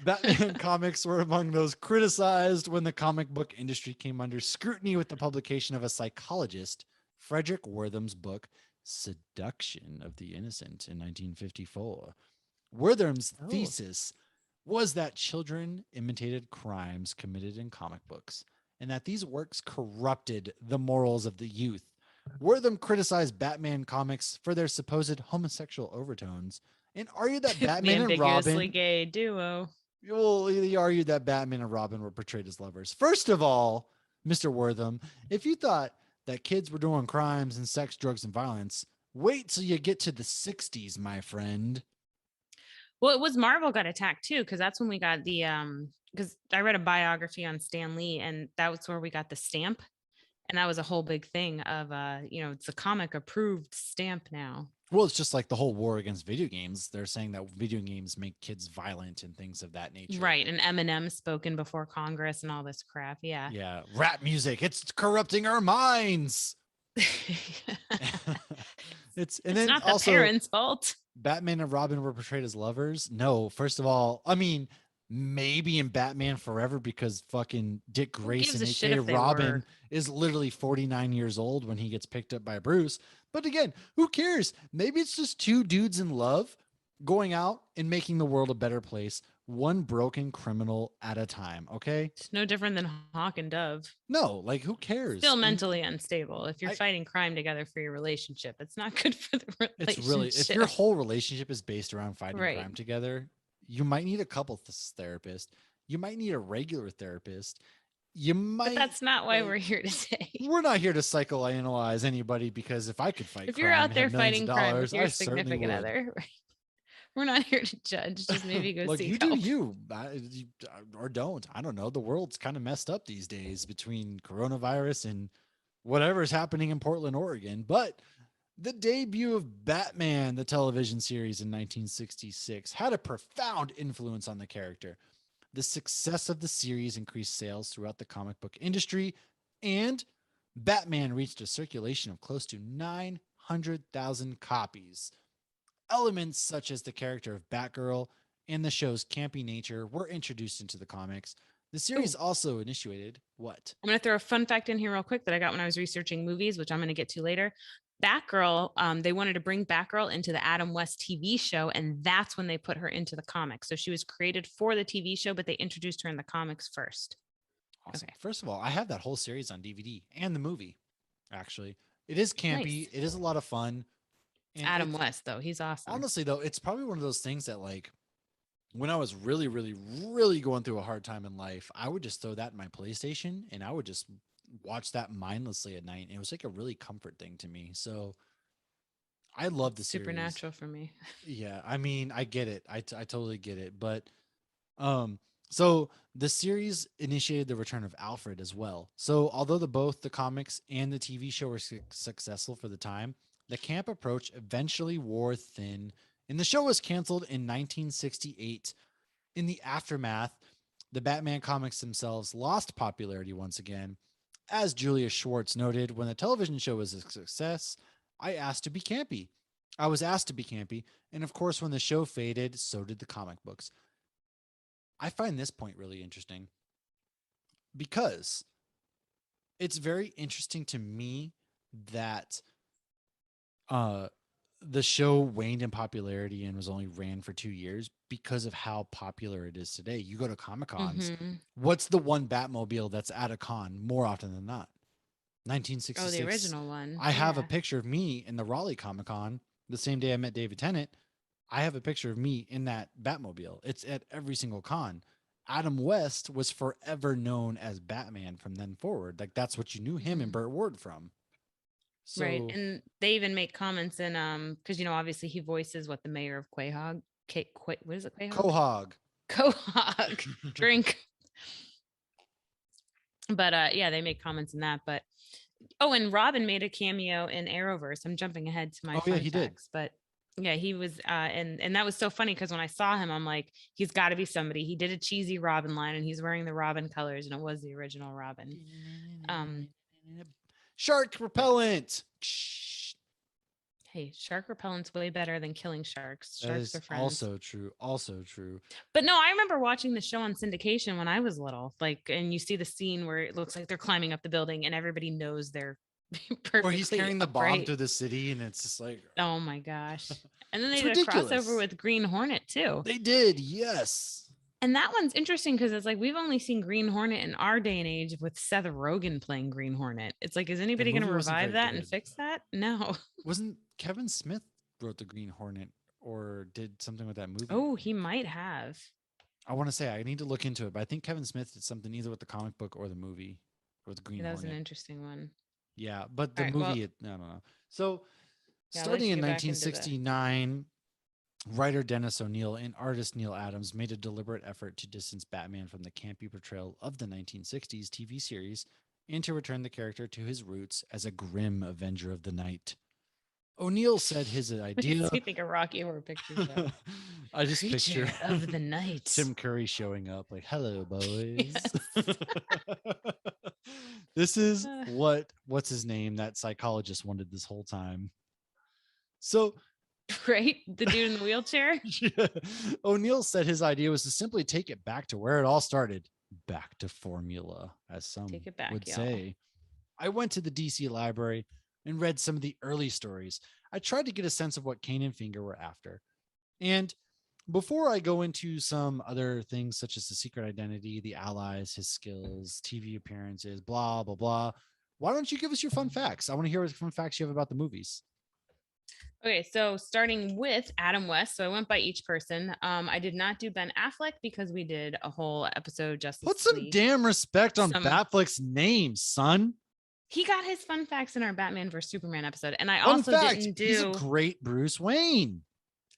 Batman comics were among those criticized when the comic book industry came under scrutiny with the publication of a psychologist, Frederick Wortham's book, Seduction of the Innocent in 1954. Wertham's Oh. thesis was that children imitated crimes committed in comic books and that these works corrupted the morals of the youth. Wertham criticized Batman comics for their supposed homosexual overtones and argued that The Batman and ambiguously Robin gay duo. well, he argued that Batman and Robin were portrayed as lovers. First of all, Mr. Wortham, if you thought that kids were doing crimes and sex, drugs, and violence, wait till you get to the 60s, my friend. Well, it was Marvel got attacked too, because that's when we got the because I read a biography on Stan Lee, and that was where we got the stamp. And that was a whole big thing of it's a comic approved stamp now. Well, it's just like the whole war against video games. They're saying that video games make kids violent and things of that nature. Right. And Eminem spoken before Congress and all this crap. Yeah. Yeah. Rap music. It's corrupting our minds. It's not the also parents' fault. Batman and Robin were portrayed as lovers. No, first of all, I mean, maybe in Batman Forever because fucking Dick Grayson, gives a shit aka if they Robin, were? is literally 49 years old when he gets picked up by Bruce. But again, who cares? Maybe it's just two dudes in love going out and making the world a better place, one broken criminal at a time. Okay. It's no different than Hawk and Dove. No, like who cares? Still mentally unstable. If you're I- fighting crime together for your relationship, it's not good for the relationship. It's really, if your whole relationship is based around fighting Right. crime together, you might need a couple therapist. You might need a regular therapist. You might. But that's not why like, we're here today. We're not here to psychoanalyze anybody because if I could fight, If you're crime out and there have millions fighting of crime dollars, with your I certainly significant would. other, right? We're not here to judge. Just maybe go Look, seek you help. do you, or don't. I don't know. The world's kind of messed up these days between coronavirus and whatever's happening in Portland, Oregon. But the debut of Batman, the television series in 1966, had a profound influence on the character. The success of the series increased sales throughout the comic book industry, and Batman reached a circulation of close to 900,000 copies. Elements such as the character of Batgirl and the show's campy nature were introduced into the comics. The series also initiated what? I'm going to throw a fun fact in here real quick that I got when I was researching movies, which I'm going to get to later. Batgirl, they wanted to bring Batgirl into the Adam West TV show, and that's when they put her into the comics. So she was created for the TV show, but they introduced her in the comics first. Awesome. Okay. First of all, I have that whole series on DVD and the movie, actually. It is campy. Nice. It is a lot of fun. And Adam it's- West, though, he's awesome. Honestly, though, it's probably one of those things that, like, when I was really, really, really going through a hard time in life, I would just throw that in my PlayStation and I would just watch that mindlessly at night. It was like a really comfort thing to me. So I love the series. Supernatural for me. Yeah, I mean, I get it. I totally get it. But so the series initiated the return of Alfred as well. So although both the comics and the TV show were successful for the time, the camp approach eventually wore thin, and the show was canceled in 1968. In the aftermath, the Batman comics themselves lost popularity once again. As Julia Schwartz noted, when the television show was a success, I was asked to be campy. And of course, when the show faded, so did the comic books. I find this point really interesting because it's very interesting to me that the show waned in popularity and was only ran for 2 years because of how popular it is today. You go to Comic Cons, what's the one Batmobile that's at a con more often than not? 1966. Oh, the original one. I have a picture of me in the Raleigh Comic Con the same day I met David Tennant. I have a picture of me in that Batmobile. It's at every single con. Adam West was forever known as Batman from then forward. Like that's what you knew him and Burt Ward from. So, Right. And they even make comments in because obviously he voices the mayor of Quahog. What is it? Quahog. Quahog. Drink. But yeah, they make comments in that. But and Robin made a cameo in Arrowverse. I'm jumping ahead to my fun facts, but yeah, he was and that was so funny because when I saw him, I'm like, he's got to be somebody. He did a cheesy Robin line and he's wearing the Robin colors and it was the original Robin. Shark repellent. Hey, shark repellent's way better than killing sharks. That Sharks is are friends. also true. But no, I remember watching the show on syndication when I was little. And you see the scene where it looks like they're climbing up the building and everybody knows they're Or he's perfectly carrying the bomb upright. through the city, and it's just like Oh my gosh. And then they it's did a ridiculous. crossover with Green Hornet too. They did, yes. And that one's interesting because it's like we've only seen Green Hornet in our day and age with Seth Rogen playing Green Hornet. It's like, is The anybody going to movie wasn't revive very that and good. fix that? No. Wasn't Kevin Smith wrote the Green Hornet or did something with that movie? Oh, he might have. I want to say I need to look into it, but I think Kevin Smith did something either with the comic book or the movie or the Green That was an Hornet. interesting one. Yeah, but the All right, well, movie, I don't know. So, yeah, starting let's in get back into the- 1969, writer Dennis O'Neil and artist Neil Adams made a deliberate effort to distance Batman from the campy portrayal of the 1960s TV series and to return the character to his roots as a grim avenger of the night. O'Neil said his idea. Makes me think of Rocky Horror Picture Show. I just Creature picture of the night. Tim Curry showing up like, "Hello, boys." Yes. This is what's his name? That psychologist wanted this whole time. So, Right? The dude in the wheelchair? yeah, O'Neil said his idea was to simply take it back to where it all started, back to formula, as some Take it back, would y'all. say. I went to the DC library and read some of the early stories. I tried to get a sense of what Kane and Finger were after. And before I go into some other things such as the secret identity, the allies, his skills, TV appearances, blah, blah, blah, why don't you give us your fun facts? I want to hear what fun facts you have about the movies. Okay, so starting with Adam West. So I went by each person. I did not do Ben Affleck because we did a whole episode Justice Put some League. damn respect on Some- Batfleck's name, son. He got his fun facts in our Batman vs Superman episode, and I Fun also fact, didn't he's a do. great Bruce Wayne.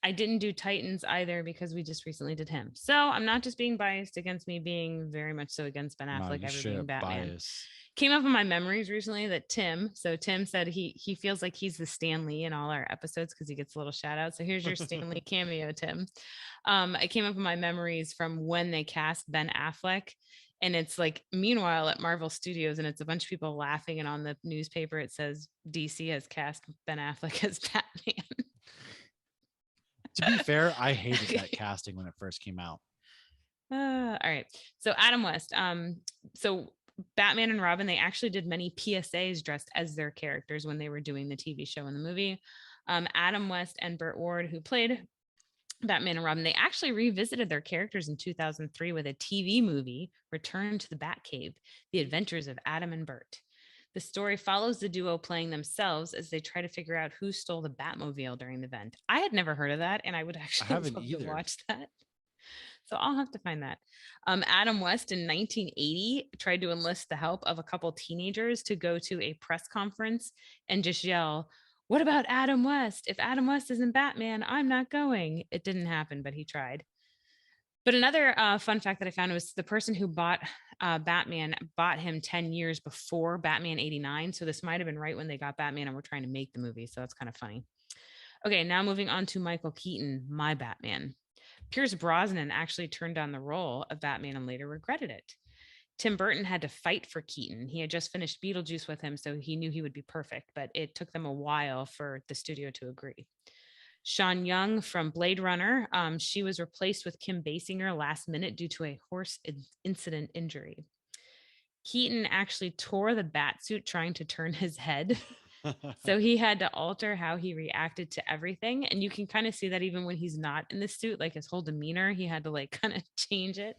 I didn't do Titans either because we just recently did him. So I'm not just being biased against me being very much so against Ben No, Affleck you ever straight being up Batman. bias. Came up in my memories recently that Tim said he feels like he's the Stan Lee in all our episodes because he gets a little shout out. So here's your Stan Lee cameo, Tim. It came up in my memories from when they cast Ben Affleck. And it's like, meanwhile, at Marvel Studios, and it's a bunch of people laughing. And on the newspaper, it says DC has cast Ben Affleck as Batman. To be fair, I hated that casting when it first came out. All right. So Adam West. So Batman and Robin, they actually did many PSAs dressed as their characters when they were doing the TV show and the movie. Adam West and Burt Ward, who played Batman and Robin, they actually revisited their characters in 2003 with a TV movie, Return to the Batcave, The Adventures of Adam and Burt. The story follows the duo playing themselves as they try to figure out who stole the Batmobile during the event. I had never heard of that, and I would actually haven't love either. to watch that. So I'll have to find that. Adam West in 1980 tried to enlist the help of a couple teenagers to go to a press conference and just yell, "What about Adam West? If Adam West isn't Batman, I'm not going." It didn't happen, but he tried. But another fun fact that I found was the person who bought Batman bought him 10 years before Batman 89. So this might have been right when they got Batman and were trying to make the movie. So that's kind of funny. Okay, now moving on to Michael Keaton, my Batman. Pierce Brosnan actually turned down the role of Batman and later regretted it. Tim Burton had to fight for Keaton. He had just finished Beetlejuice with him, so he knew he would be perfect, but it took them a while for the studio to agree. Sean Young from Blade Runner, she was replaced with Kim Basinger last minute due to a horse incident injury. Keaton actually tore the bat suit trying to turn his head. So he had to alter how he reacted to everything. And you can kind of see that even when he's not in the suit, like his whole demeanor, he had to like kind of change it.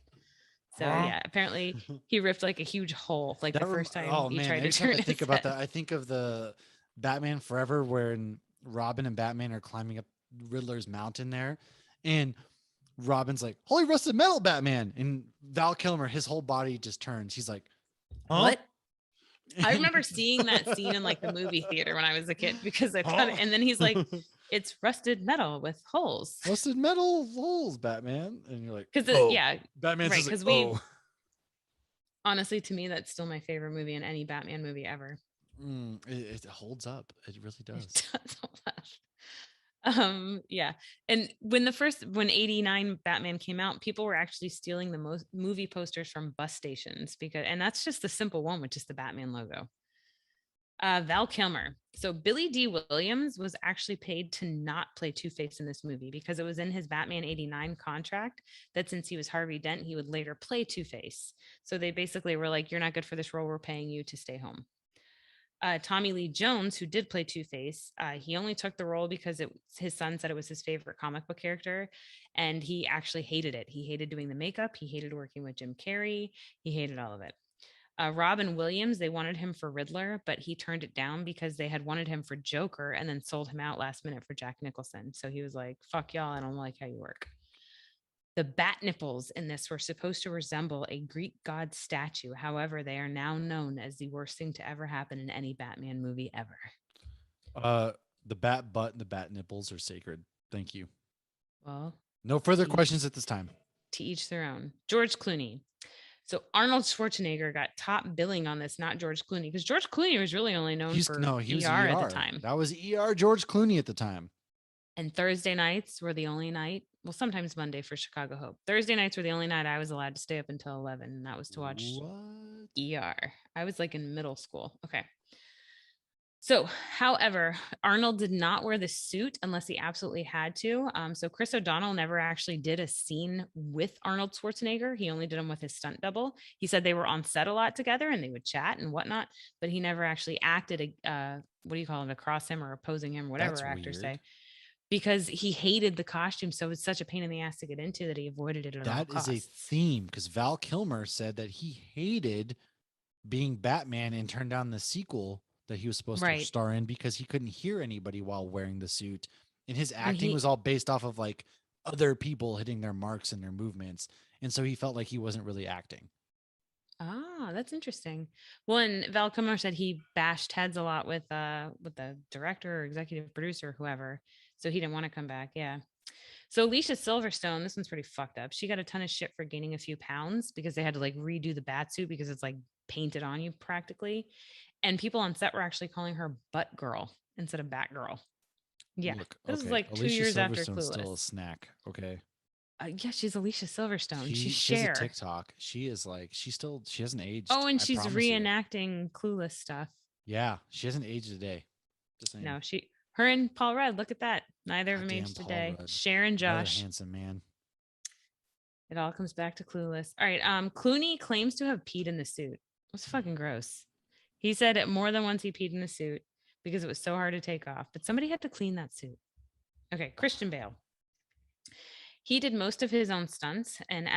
So yeah, apparently he ripped like a huge hole, like the first time he tried to turn his think about head. that. I think of the Batman Forever when Robin and Batman are climbing up Riddler's mountain there, and Robin's like, "Holy rusted metal, Batman!" And Val Kilmer, his whole body just turns. He's like, "Huh?" What? I remember seeing that scene in like the movie theater when I was a kid because I thought, and then he's like, "It's rusted metal with holes." Rusted metal holes, Batman, and you're like, Because "Oh." yeah, Batman's right, just 'cause like, we- "Oh." honestly, to me, that's still my favorite movie in any Batman movie ever. It holds up. It really does. It does hold up. Yeah. And when 89 Batman came out, people were actually stealing the most movie posters from bus stations and that's just the simple one with just the Batman logo. Val Kilmer. So Billy D. Williams was actually paid to not play Two-Face in this movie because it was in his Batman 89 contract that since he was Harvey Dent, he would later play Two-Face. So they basically were like, "You're not good for this role. We're paying you to stay home." Tommy Lee Jones, who did play Two-Face, he only took the role because his son said it was his favorite comic book character, and he actually hated it. He hated doing the makeup. He hated working with Jim Carrey. He hated all of it. Robin Williams, they wanted him for Riddler, but he turned it down because they had wanted him for Joker and then sold him out last minute for Jack Nicholson. So he was like, fuck y'all, I don't like how you work. The bat nipples in this were supposed to resemble a Greek god statue. However, they are now known as the worst thing to ever happen in any Batman movie ever. The bat butt and the bat nipples are sacred. Thank you. Well, No further questions at this time. To each their own. George Clooney. So Arnold Schwarzenegger got top billing on this, not George Clooney, because George Clooney was really only known for he was ER at the time. That was ER George Clooney at the time. And Thursday nights were the only night, well, sometimes Monday for Chicago Hope. Thursday nights were the only night I was allowed to stay up until 11, and that was to watch ER. I was like in middle school. Okay. So, however, Arnold did not wear the suit unless he absolutely had to. So Chris O'Donnell never actually did a scene with Arnold Schwarzenegger. He only did them with his stunt double. He said they were on set a lot together and they would chat and whatnot, but he never actually acted, what do you call it, across him or opposing him, whatever That's actors weird. say, because he hated the costume. So it's such a pain in the ass to get into that he avoided it at all costs. That is a theme, because Val Kilmer said that he hated being Batman and turned down the sequel that he was supposed to star in because he couldn't hear anybody while wearing the suit. And his acting was all based off of like other people hitting their marks and their movements. And so he felt like he wasn't really acting. Ah, that's interesting. Well, and Val Kilmer said he bashed heads a lot with the director or executive producer, whoever. So he didn't want to come back. Yeah. So Alicia Silverstone, this one's pretty fucked up. She got a ton of shit for gaining a few pounds because they had to like redo the bat suit because it's like painted on you practically. And people on set were actually calling her Butt Girl instead of Bat Girl. Yeah. This is like Alicia 2 years after Silverstone's Clueless. Still a snack. Okay. Yeah, she's Alicia Silverstone. She's she has Cher. a TikTok. She is like, she hasn't aged. Oh, and she's reenacting Clueless stuff. Yeah, she hasn't aged a day. Just saying. No, her and Paul Rudd. Look at that. Neither of them aged a day. Cher and Josh. Handsome man. It all comes back to Clueless. All right. Clooney claims to have peed in the suit. It's fucking gross. He said it more than once he peed in the suit because it was so hard to take off, but somebody had to clean that suit. Okay, Christian Bale. He did most of his own stunts, and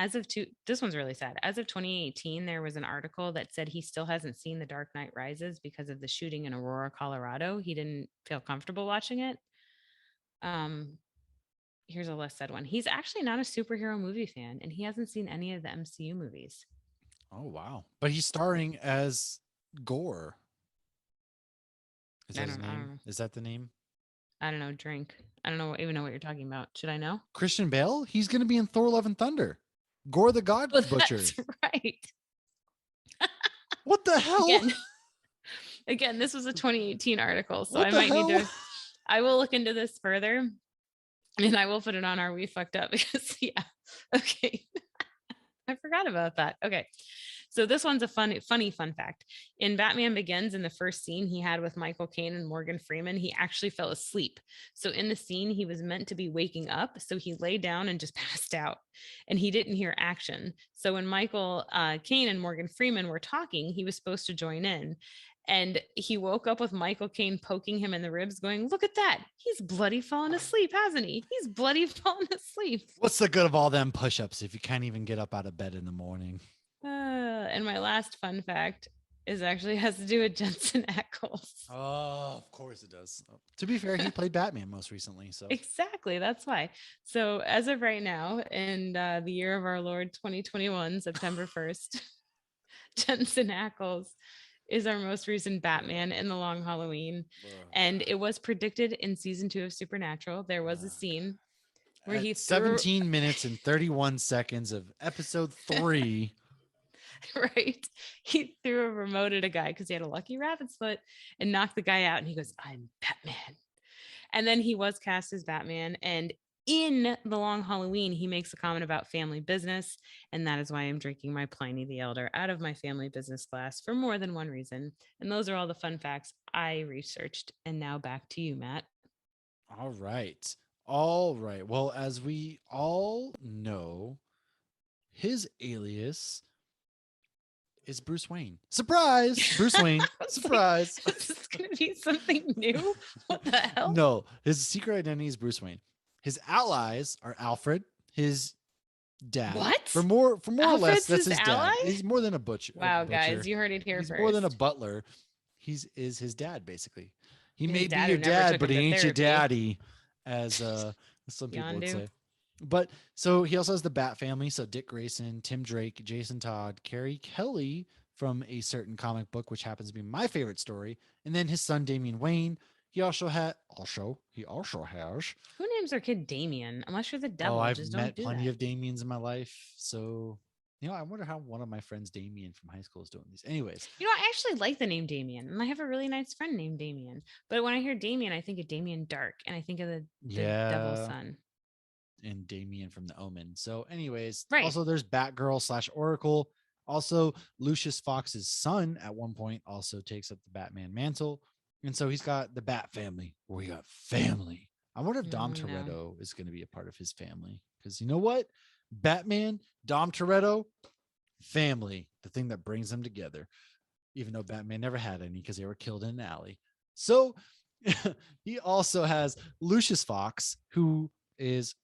this one's really sad. As of 2018, there was an article that said he still hasn't seen The Dark Knight Rises because of the shooting in Aurora, Colorado. He didn't feel comfortable watching it. Here's a less sad one. He's actually not a superhero movie fan, and he hasn't seen any of the MCU movies. Oh, wow. But he's starring as Gore. Is that his name? Is that the name? I don't know. Drink. I don't even know what you're talking about. Should I know? Christian Bale? He's going to be in Thor: Love and Thunder. Gore the God Butcher. That's right. What the hell? Again, this was a 2018 article, so I might need to. I will look into this further, and I will put it on our We Fucked Up because okay. I forgot about that. Okay. So this one's a funny fun fact. In Batman Begins, in the first scene he had with Michael Caine and Morgan Freeman, he actually fell asleep. So in the scene, he was meant to be waking up. So he lay down and just passed out and he didn't hear action. So when Michael Caine and Morgan Freeman were talking, he was supposed to join in. And he woke up with Michael Caine poking him in the ribs going, look at that. He's bloody fallen asleep, hasn't he? He's bloody fallen asleep. What's the good of all them push-ups if you can't even get up out of bed in the morning? And my last fun fact actually has to do with Jensen Ackles. Oh, of course it does. To be fair, he played Batman most recently. So exactly. That's why. So as of right now, in the year of our Lord 2021, September 1st, Jensen Ackles is our most recent Batman in The Long Halloween. And it was predicted in season 2 of Supernatural. There was a scene where he 17 minutes and 31 seconds of episode 3. Right. He threw a remote at a guy because he had a lucky rabbit's foot and knocked the guy out. And he goes, I'm Batman. And then he was cast as Batman. And in The Long Halloween, he makes a comment about family business. And that is why I'm drinking my Pliny the Elder out of my family business glass for more than one reason. And those are all the fun facts I researched. And now back to you, Matt. All right. All right. Well, as we all know, his alias is Bruce Wayne. Surprise! Bruce Wayne. I was like, Surprise. is this going to be something new? What the hell? No, his secret identity is Bruce Wayne. His allies are Alfred, his dad. What? For more or less, Alfred's that's his his ally? dad. He's more than a butcher. Wow, guys, you heard it here He's first. more than a butler. He's his dad, basically. He His may be dad your who never dad, took but he him to ain't your therapy. daddy, as some people would Yondu. say. But so he also has the Bat family. So Dick Grayson, Tim Drake, Jason Todd, Carrie Kelly from a certain comic book, which happens to be my favorite story, and then his son Damian Wayne. He also has. Who names their kid Damien? Unless you're the devil, Oh, I've just met don't do plenty that. of Damians in my life. So, I wonder how one of my friends, Damien from high school, is doing these. Anyways, I actually like the name Damien, and I have a really nice friend named Damien. But when I hear Damien, I think of Damien Dark, and I think of the devil's yeah, son. and Damien from The Omen. So, anyways, Right. also there's Batgirl / Oracle. Also, Lucius Fox's son at one point also takes up the Batman mantle. And so he's got the Bat family. We got family. I wonder if Dom Oh, no. Toretto is going to be a part of his family. Because you know what? Batman, Dom Toretto, family, the thing that brings them together. Even though Batman never had any because they were killed in an alley. So he also has Lucius Fox, who is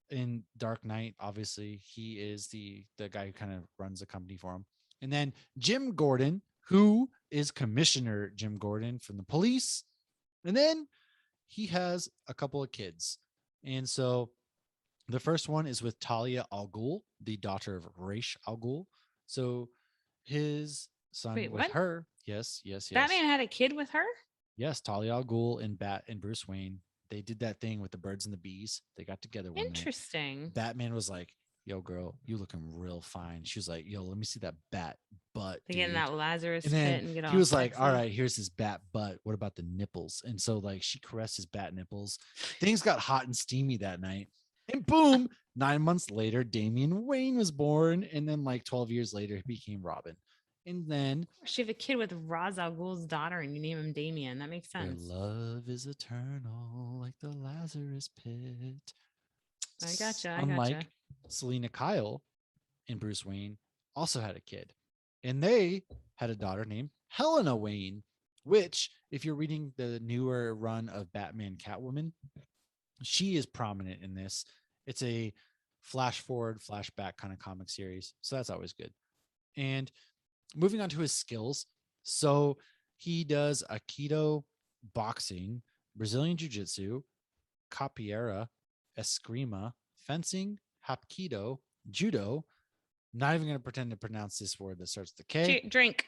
in Dark Knight. Obviously, he is the guy who kind of runs the company for him. And then Jim Gordon, who is Commissioner Jim Gordon from the police. And then he has a couple of kids. And so the first one is with Talia al Ghul, the daughter of Ra's al Ghul. So his son Wait, with what? her. Yes. Batman had a kid with her? Yes, Talia al Ghul and Bruce Wayne. They did that thing with the birds and the bees. They got together one night. Interesting. Batman was like, "Yo, girl, you looking real fine." She was like, "Yo, let me see that bat butt." They get in dude." that Lazarus And pit then and get all he was like, sexy. "All right, here's his bat butt. What about the nipples?" And so like she caressed his bat nipples. Things got hot and steamy that night. And boom, 9 months later, Damian Wayne was born. And then like 12 years later, he became Robin. And then She have a kid with Ra's al Ghul's daughter, and you name him Damien. That makes their sense. love is eternal, like the Lazarus pit. I gotcha. Unlike Selena Kyle and Bruce Wayne also had a kid. And they had a daughter named Helena Wayne, which, if you're reading the newer run of Batman Catwoman, she is prominent in this. It's a flash forward, flashback kind of comic series. So that's always good. And moving on to his skills. So he does Aikido, boxing, Brazilian Jiu-Jitsu, capoeira, eskrima, fencing, hapkido, judo. Not even going to pretend to pronounce this word that starts with the K. Drink.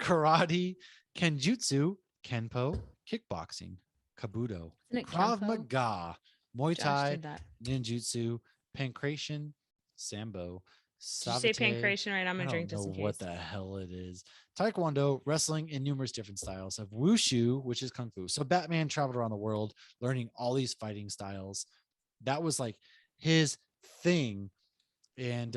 Karate, kenjutsu, kenpo, kickboxing, kabuto, Isn't it krav Kenpo? maga, Muay Josh Thai, did that. ninjutsu, pankration, sambo, Did you say savate. pankration right? I'm I gonna drink don't just know in case. what the hell it is. Taekwondo, wrestling, and numerous different styles of wushu, which is kung fu. So Batman traveled around the world learning all these fighting styles. That was like his thing. And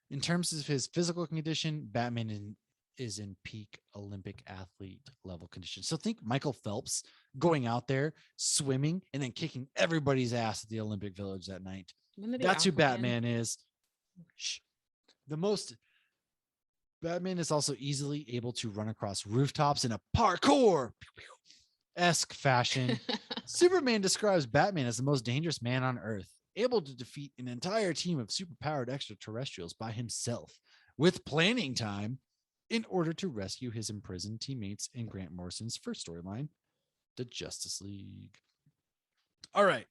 in terms of his physical condition, Batman is in peak Olympic athlete level condition. So think Michael Phelps going out there swimming and then kicking everybody's ass at the Olympic Village that night. Wouldn't that be That's who Aquaman? Batman is. Batman is also easily able to run across rooftops in a parkour-esque fashion. Superman describes Batman as the most dangerous man on Earth, able to defeat an entire team of superpowered extraterrestrials by himself with planning time in order to rescue his imprisoned teammates in Grant Morrison's first storyline, the Justice League. All right,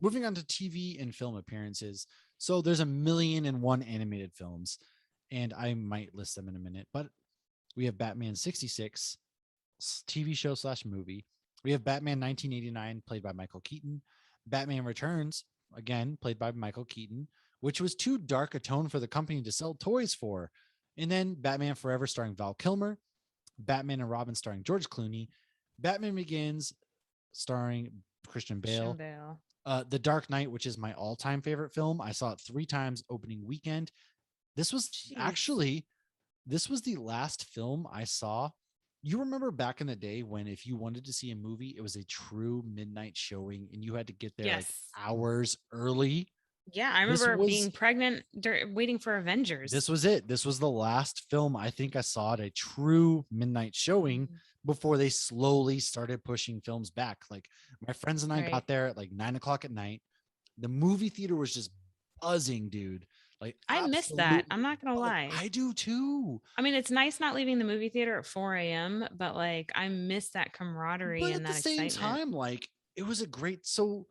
moving on to TV and film appearances. So there's 1,000,001 animated films, and I might list them in a minute, but we have Batman 66, TV show / movie. We have Batman 1989, played by Michael Keaton. Batman Returns, again, played by Michael Keaton, which was too dark a tone for the company to sell toys for. And then Batman Forever, starring Val Kilmer. Batman and Robin, starring George Clooney. Batman Begins, starring Christian Bale. The Dark Knight, which is my all-time favorite film. I saw it 3 times opening weekend. This was the last film I saw. You remember back in the day when if you wanted to see a movie, it was a true midnight showing and you had to get there like hours early. Yeah, I This remember was being pregnant, waiting for Avengers. this was it. This was the last film I think I saw at a true midnight showing Mhm. before they slowly started pushing films back. Like my friends and I Right. got there at like 9 o'clock at night. The movie theater was just buzzing, dude. Like I missed that. absolutely I'm not gonna lie. I do too. I mean, it's nice not leaving the movie theater at 4 a.m., but like I miss that camaraderie But and at the that same excitement. time, like it was a great so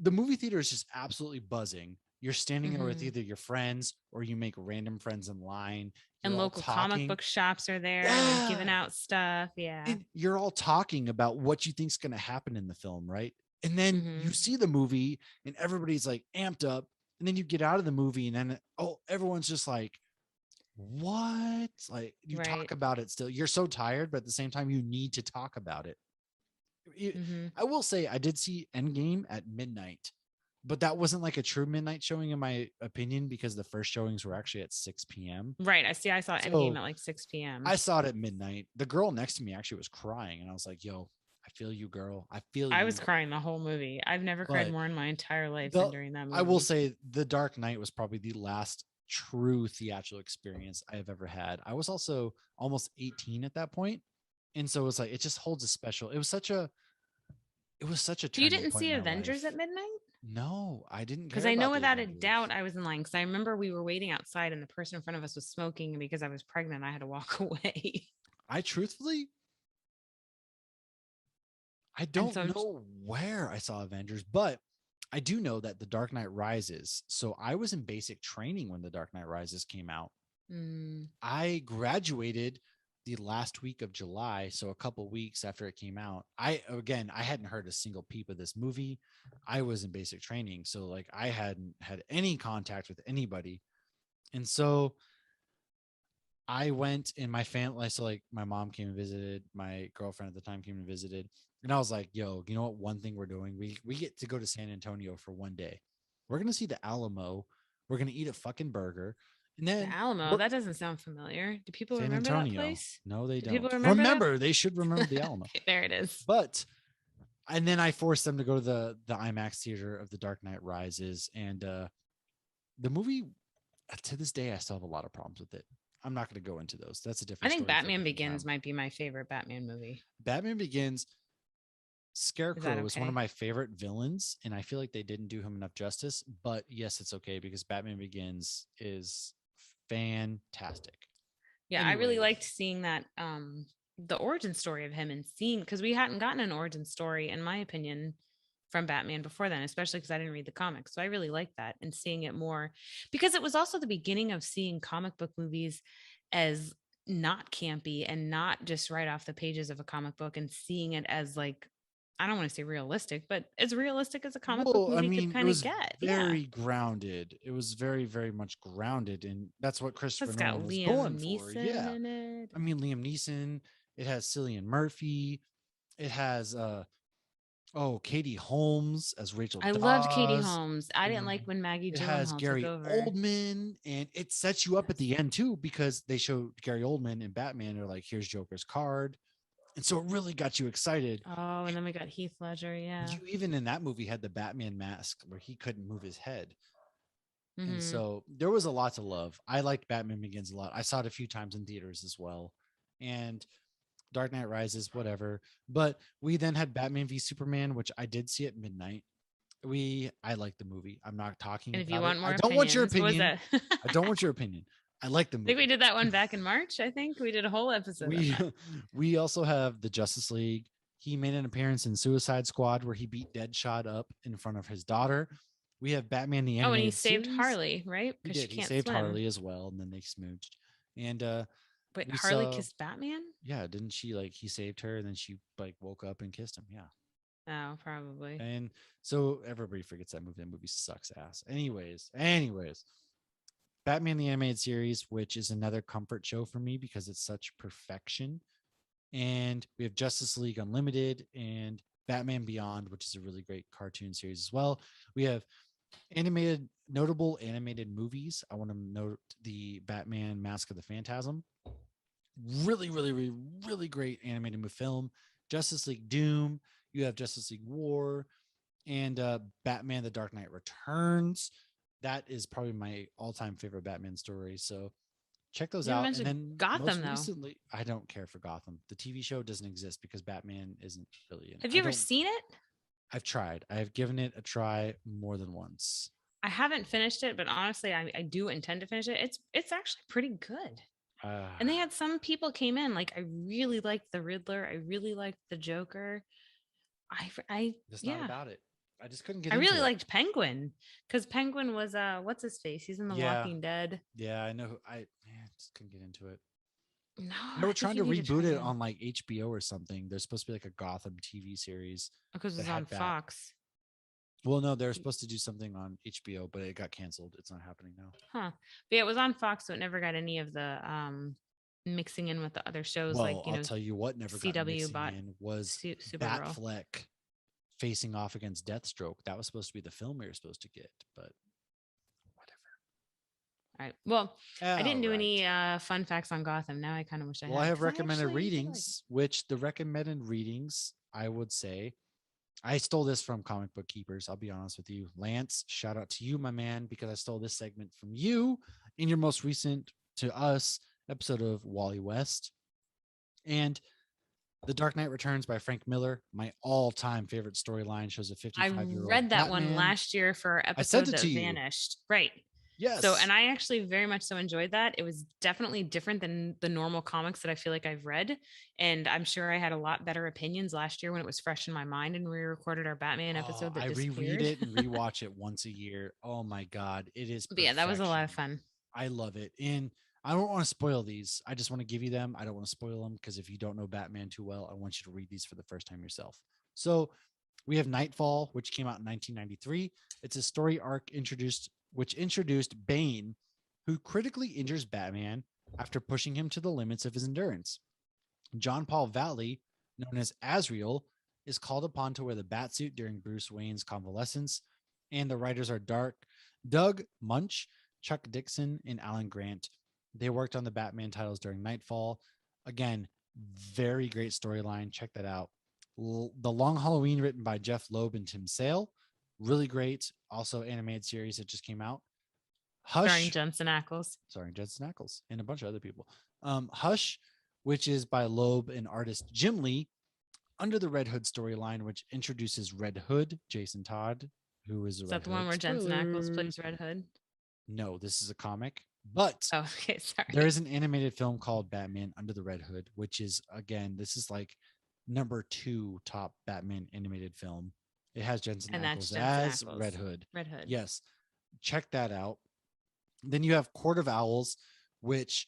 the movie theater is just absolutely buzzing. You're standing there with Hmm. either your friends or you make random friends in line. You're And all local comic talking. book shops are there and they're giving Yeah. out stuff. Yeah. And you're all talking about what you think's going to happen in the film, right? And then you Hmm. see the movie and everybody's like amped up. And then you get out of the movie and then, oh, everyone's just like, what? Like you Right. talk about it still. You're so tired, but at the same time, you need to talk about it. Hmm. I will say I did see Endgame at midnight, but that wasn't like a true midnight showing in my opinion because the first showings were actually at 6 p.m. Right. I see. I saw Endgame So at like 6 p.m. I saw it at midnight. The girl next to me actually was crying, and I was like, "Yo, I feel you, girl. I feel I was you." crying the whole movie. I've never cried But more in my entire life than the during that I will movie. say the Dark Knight was probably the last true theatrical experience I have ever had. I was also almost 18 at that point, and so it's like it just holds a special. It was such a So you turning didn't point see in my Avengers life. at midnight? No, I didn't Because care I know about the without a Avengers. doubt I was in line because I remember we were waiting outside and the person in front of us was smoking. And because I was pregnant, I had to walk away. I truthfully, I And so don't I'm just, know where I saw Avengers, but I do know that The Dark Knight Rises. So I was in basic training when The Dark Knight Rises came out. mm, I graduated the last week of July, so a couple weeks after it came out. I hadn't heard a single peep of this movie. I was in basic training, so like I hadn't had any contact with anybody. And so I went and my family, so like my mom came and visited, my girlfriend at the time came and visited, and I was like, "Yo, you know what? One thing we're doing, we get to go to San Antonio for one day. We're gonna see the Alamo. We're gonna eat a fucking burger, and the then Alamo, we're that doesn't sound familiar. Do people San remember that Antonio. place? No, they Do people don't. remember that? Remember, they should remember the Alamo. Okay, there it is. But and then I forced them to go to the IMAX theater of The Dark Knight Rises, and the movie to this day I still have a lot of problems with it. I'm not going to go into those. That's a I different think story for a Batman different Begins time. might be my favorite Batman movie. Batman Begins. Is that Scarecrow is one of okay? my favorite villains, and I feel like they didn't do him enough justice. But yes, it's okay because Batman Begins is fantastic. Yeah, I really Anyways, liked seeing that the origin story of him and seeing because we hadn't gotten an origin story, in my opinion, from Batman before then, especially because I didn't read the comics. So I really liked that and seeing it more because it was also the beginning of seeing comic book movies as not campy and not just right off the pages of a comic book and seeing it as like I don't want to say realistic, but as realistic as a comic book well, I movie could mean, it kind of was get. Yeah. very grounded. It was very, very much grounded, and that's what Christopher It's got Nolan was going Liam for. Neeson Yeah, in it. I mean, Liam Neeson. It has Cillian Murphy. It has Katie Holmes as Rachel I loved Katie Dawes, Holmes. I didn't like and when Maggie it has Gyllenhaal took Gary over. Oldman, and it sets you up at the end too because they show Gary Oldman and Batman. They're like, "Here's Joker's card," and so it really got you excited. Oh, and then we got Heath Ledger. And Yeah. you even in that movie had the Batman mask where he couldn't move his head. And Hmm. so there was a lot to love. I liked Batman Begins a lot. I saw it a few times in theaters as well. And Dark Knight Rises, whatever. But we then had Batman v Superman, which I did see at midnight. I like the movie. I'm not talking And if you about it. want I more don't want your opinions, what was opinion. that? I don't want your opinion. I like the I think we movie. did that one back in March. I think we did a whole episode on We that. we also have the Justice League. He made an appearance in Suicide Squad where he beat Deadshot up in front of his daughter. We have Batman the Oh, and he animated saved series. Harley, right? He Because she did. He can't saved swim. Harley as well, and then they smooched. And But we Harley saw, kissed Batman? yeah, didn't she like he saved her and then she like woke up and kissed him? Yeah. Oh, probably. And so everybody forgets that movie. That movie sucks ass. Anyways, Batman the animated series, which is another comfort show for me because it's such perfection. And we have Justice League Unlimited and Batman Beyond, which is a really great cartoon series as well. We have notable animated movies. I want to note the Batman Mask of the Phantasm. Really, really, really, really great animated film. Justice League Doom. You have Justice League War and Batman: The Dark Knight Returns. that is probably my all-time favorite Batman story. So check those You didn't out. And mention then Gotham, most though. recently, I don't care for Gotham. The TV show doesn't exist because Batman isn't really in it. Have you ever seen it? I've tried. I've given it a try more than once. I haven't finished it, but honestly, I do intend to finish it. It's actually pretty good. And they had some people came in like, I really liked the Riddler. I really liked the Joker. Just yeah, not about it. I just couldn't get I into really it. liked Penguin because Penguin was what's his face? He's in The Yeah. Walking Dead. Yeah, I know. I just couldn't get into it. No, They were I think trying you to need reboot try it on like HBO or something. There's supposed to be like a Gotham TV series. because that it's on had Bat. Fox. Well, no, they were supposed to do something on HBO, but it got canceled. It's not happening now. Huh. But yeah, it was on Fox, so it never got any of the mixing in with the other shows Well, like, I'll tell you what never got CW mixing bought in was Supergirl. Batfleck facing off against Deathstroke. That was supposed to be the film we were supposed to get, but whatever. All right. Well, I didn't do All any right. fun facts on Gotham. Now I kind of wish I had. Well, I have 'cause recommended actually did like readings, which the recommended readings, I would say, I stole this from Comic Book Keepers. I'll be honest with you. Lance, shout out to you, my man, because I stole this segment from you in your most recent to us episode of Wally West. And The Dark Knight Returns by Frank Miller, my all-time favorite storyline, shows a I 55-year-old read that one Batman. last year for our I sent episode it that to you. vanished. Right. Yes. So, and I actually very much so enjoyed that. It was definitely different than the normal comics that I feel like I've read. And I'm sure I had a lot better opinions last year when it was fresh in my mind and we recorded our Batman episode that I disappeared. reread it and rewatch it once a year. Oh my God. It is But yeah, that was a lot of perfection. fun. I love it. And I don't want to spoil these. I just want to give you them. I don't want to spoil them because if you don't know Batman too well, I want you to read these for the first time yourself. So we have Nightfall, which came out in 1993. It's a story arc which introduced Bane, who critically injures Batman after pushing him to the limits of his endurance. John Paul Valley, known as Azrael, is called upon to wear the Batsuit during Bruce Wayne's convalescence, and the writers are Doug Munch, Chuck Dixon, and Alan Grant. They worked on the Batman titles during Nightfall. Again, very great storyline. Check that out. The Long Halloween, written by Jeff Loeb and Tim Sale. Really great. Also, animated series that just came out. Hush. Starring Jensen Ackles and a bunch of other people. Hush, which is by Loeb and artist Jim Lee. Under the Red Hood storyline, which introduces Red Hood, Jason Todd, who is that the one where Jensen Ackles plays Red Hood? No, this is a comic. But okay, sorry. There is an animated film called Batman Under the Red Hood, which is, again, this is like number 2 top Batman animated film. It has Jensen Ackles as Red Hood. Red Hood. Yes. Check that out. Then you have Court of Owls, which,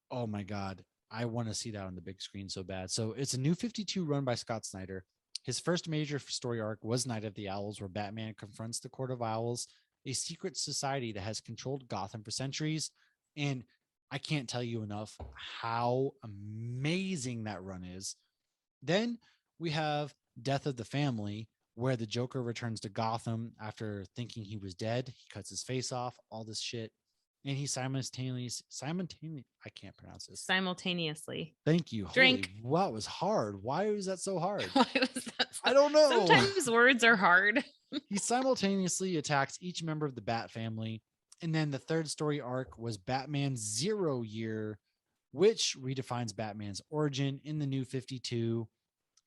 oh my God, I want to see that on the big screen so bad. So it's a New 52 run by Scott Snyder. His first major story arc was Night of the Owls, where Batman confronts the Court of Owls, a secret society that has controlled Gotham for centuries. And I can't tell you enough how amazing that run is. Then we have Death of the Family, where the Joker returns to Gotham after thinking he was dead. He cuts his face off, all this shit. And he simultaneously, I can't pronounce this. Simultaneously. Thank you. Drink. Holy, wow, it was hard. Why was that so hard? Why was that I don't know. Sometimes words are hard. He simultaneously attacks each member of the Bat family. And then the third story arc was Batman's 0 year, which redefines Batman's origin in the New 52.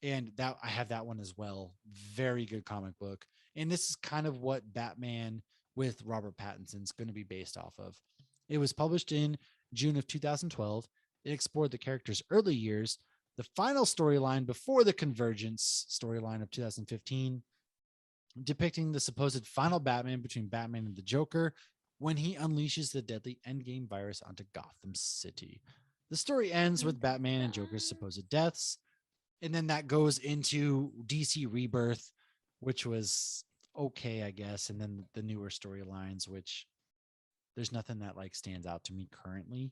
And that I have that one as well. Very good comic book. And this is kind of what Batman with Robert Pattinson's going to be based off of. It was published in June of 2012. It explored the character's early years, the final storyline before the Convergence storyline of 2015, depicting the supposed final Batman between Batman and the Joker when he unleashes the deadly endgame virus onto Gotham City. The story ends with Batman and Joker's supposed deaths. And then that goes into DC Rebirth, which was okay, I guess. And then the newer storylines, which there's nothing that like stands out to me currently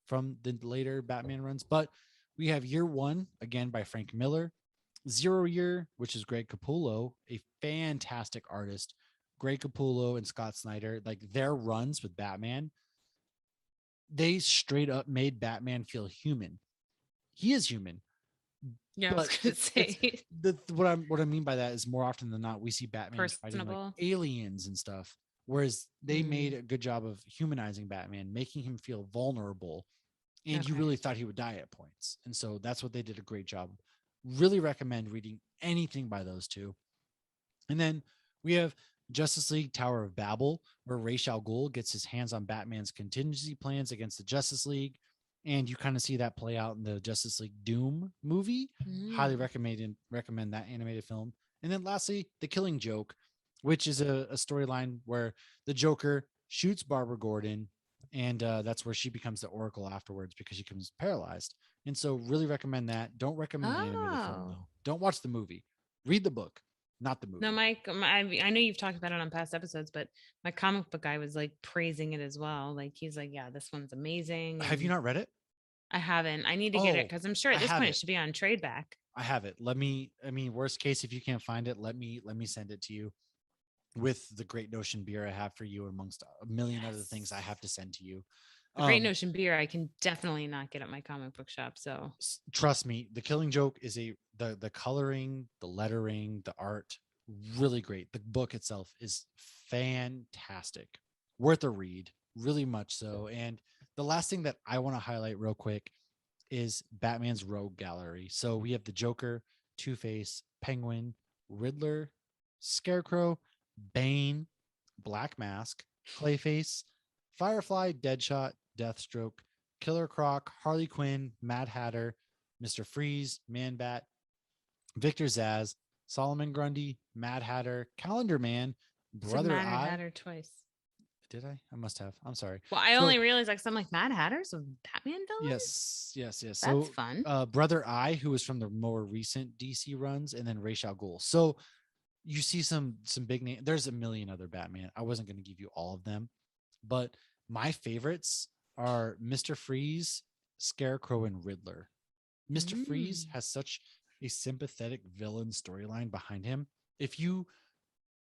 from the later Batman runs. But we have Year One, again by Frank Miller. 0 year, which is Greg Capullo, a fantastic artist. Greg Capullo and Scott Snyder, like their runs with Batman, they straight up made Batman feel human. He is human. Yeah, I was gonna say what I mean by that is more often than not we see Batman fighting like Personable. aliens and stuff. Whereas they made a good job of humanizing Batman, making him feel vulnerable, and you Okay. really thought he would die at points. And so that's what they did a great job. Really recommend reading anything by those two. And then we have Justice League Tower of Babel, where Ra's al Ghul gets his hands on Batman's contingency plans against the Justice League. And you kind of see that play out in the Justice League Doom movie. Highly recommend that animated film. And then lastly, The Killing Joke, which is a storyline where the Joker shoots Barbara Gordon, and that's where she becomes the Oracle afterwards because she becomes paralyzed. And so really recommend that. Don't recommend the animated film Oh. though. Don't watch the movie. Read the book, not the movie. No, I know you've talked about it on past episodes, but my comic book guy was like praising it as well. Like he's like, yeah, this one's amazing. Have you and not read it? I haven't. I need to get it Oh, because I'm sure I at this have point it. it should be on trade back. I have it. Worst case, if you can't find it, let me send it to you with the Great Notion beer I have for you, amongst a million other things I have to send to you. The Great Notion beer, I can definitely not get at my comic book shop. So Trust me, The Killing Joke is the coloring, the lettering, the art, really great. The book itself is fantastic, worth a read, really much so. And the last thing that I want to highlight real quick is Batman's Rogue Gallery. So we have the Joker, Two-Face, Penguin, Riddler, Scarecrow, Bane, Black Mask, Clayface, Firefly, Deadshot, Deathstroke, Killer Croc, Harley Quinn, Mad Hatter, Mr. Freeze, Man-Bat, Victor Zsasz, Solomon Grundy, Mad Hatter, Calendar Man, Brother Mad Eye. Hatter twice. Did I? I must have. I'm sorry. Well, I only realized like some like Mad Hatters of Batman villains. Yes. That's So fun. Brother Eye, who was from the more recent DC runs, and then Ra's al Ghul. So you see some big name. There's a million other Batman. I wasn't going to give you all of them, but my favorites are Mr. Freeze, Scarecrow, and Riddler. Mr. Freeze has such a sympathetic villain storyline behind him. If you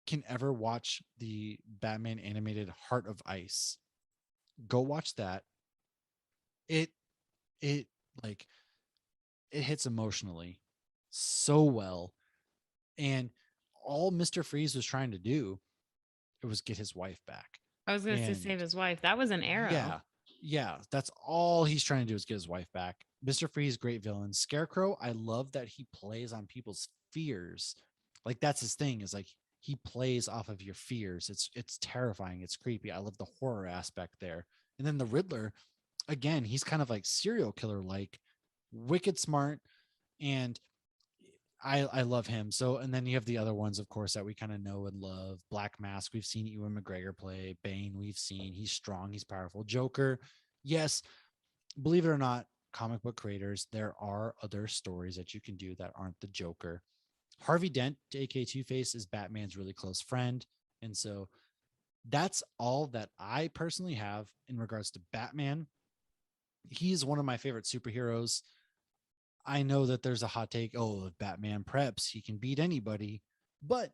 can ever watch the Batman animated Heart of Ice, go watch that. It like it hits emotionally so well. And all Mr. Freeze was trying to do, it was get his wife back. I was going to say save his wife. That was an arrow. Yeah. That's all he's trying to do is get his wife back. Mr. Freeze, great villain. Scarecrow, I love that he plays on people's fears. Like that's his thing, is like he plays off of your fears. It's terrifying. It's creepy. I love the horror aspect there. And then the Riddler, again, he's kind of like serial killer, like wicked smart, and I love him. So, and then you have the other ones, of course, that we kind of know and love. Black Mask, we've seen Ewan McGregor play. Bane, we've seen. He's strong, he's powerful. Joker, yes, believe it or not, comic book creators, there are other stories that you can do that aren't the Joker. Harvey Dent, aka Two-Face, is Batman's really close friend. And so that's all that I personally have in regards to Batman. He's one of my favorite superheroes. I know that there's a hot take, oh, if Batman preps, he can beat anybody. But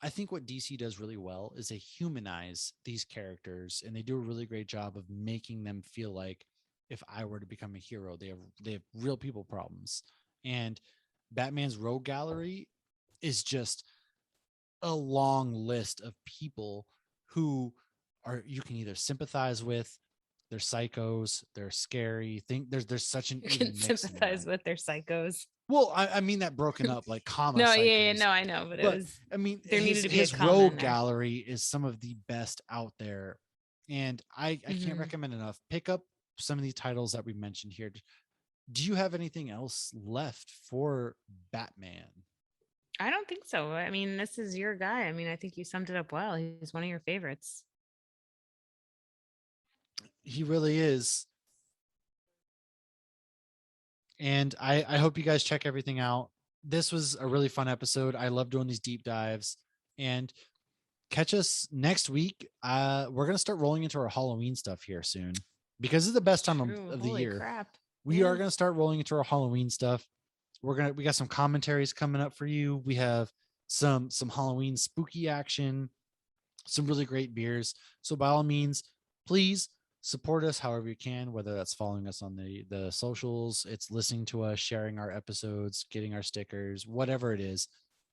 I think what DC does really well is they humanize these characters, and they do a really great job of making them feel like if I were to become a hero, they have real people problems. And Batman's Rogue Gallery is just a long list of people who are you can either sympathize with. They're psychos. They're scary. Think there's such an You can sympathize with their psychos. Well, I mean that broken up like comma. No, psychos. no, I know, but it was. I mean, there needed to be his a comma Rogue in there. Gallery is some of the best out there, and I can't recommend enough. Pick up some of these titles that we mentioned here. Do you have anything else left for Batman? I don't think so. I mean, this is your guy. I mean, I think you summed it up well. He's one of your favorites. He really is. And I hope you guys check everything out. This was a really fun episode. I love doing these deep dives. And catch us next week. We're going to start rolling into our Halloween stuff here soon because it's the best time of the year. Crap. We are going to start rolling into our Halloween stuff. We got some commentaries coming up for you. We have some Halloween spooky action, some really great beers. So by all means, please support us however you can, whether that's following us on the socials, it's listening to us, sharing our episodes, getting our stickers, whatever it is.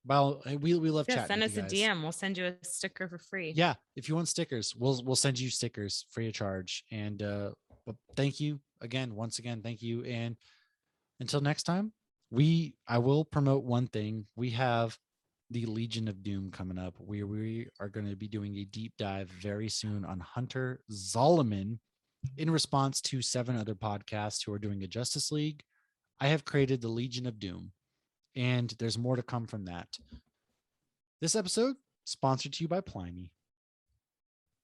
Well, we love Yeah, chatting send with us you a guys. DM. We'll send you a sticker for free. Yeah, if you want stickers, we'll send you stickers free of charge. And but thank you again, once again, thank you. And until next time, I will promote one thing. We have the Legion of Doom coming up. We are going to be doing a deep dive very soon on Hunter Zolomon in response to 7 other podcasts who are doing a Justice League. I have created the Legion of Doom, and there's more to come from that. This episode sponsored to you by Pliny.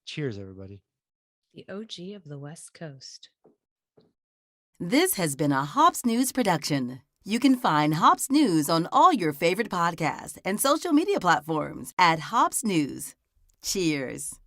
Cheers, everybody. The OG of the West Coast. This has been a Hops News production. You can find Hops News on all your favorite podcasts and social media platforms at Hops News. Cheers.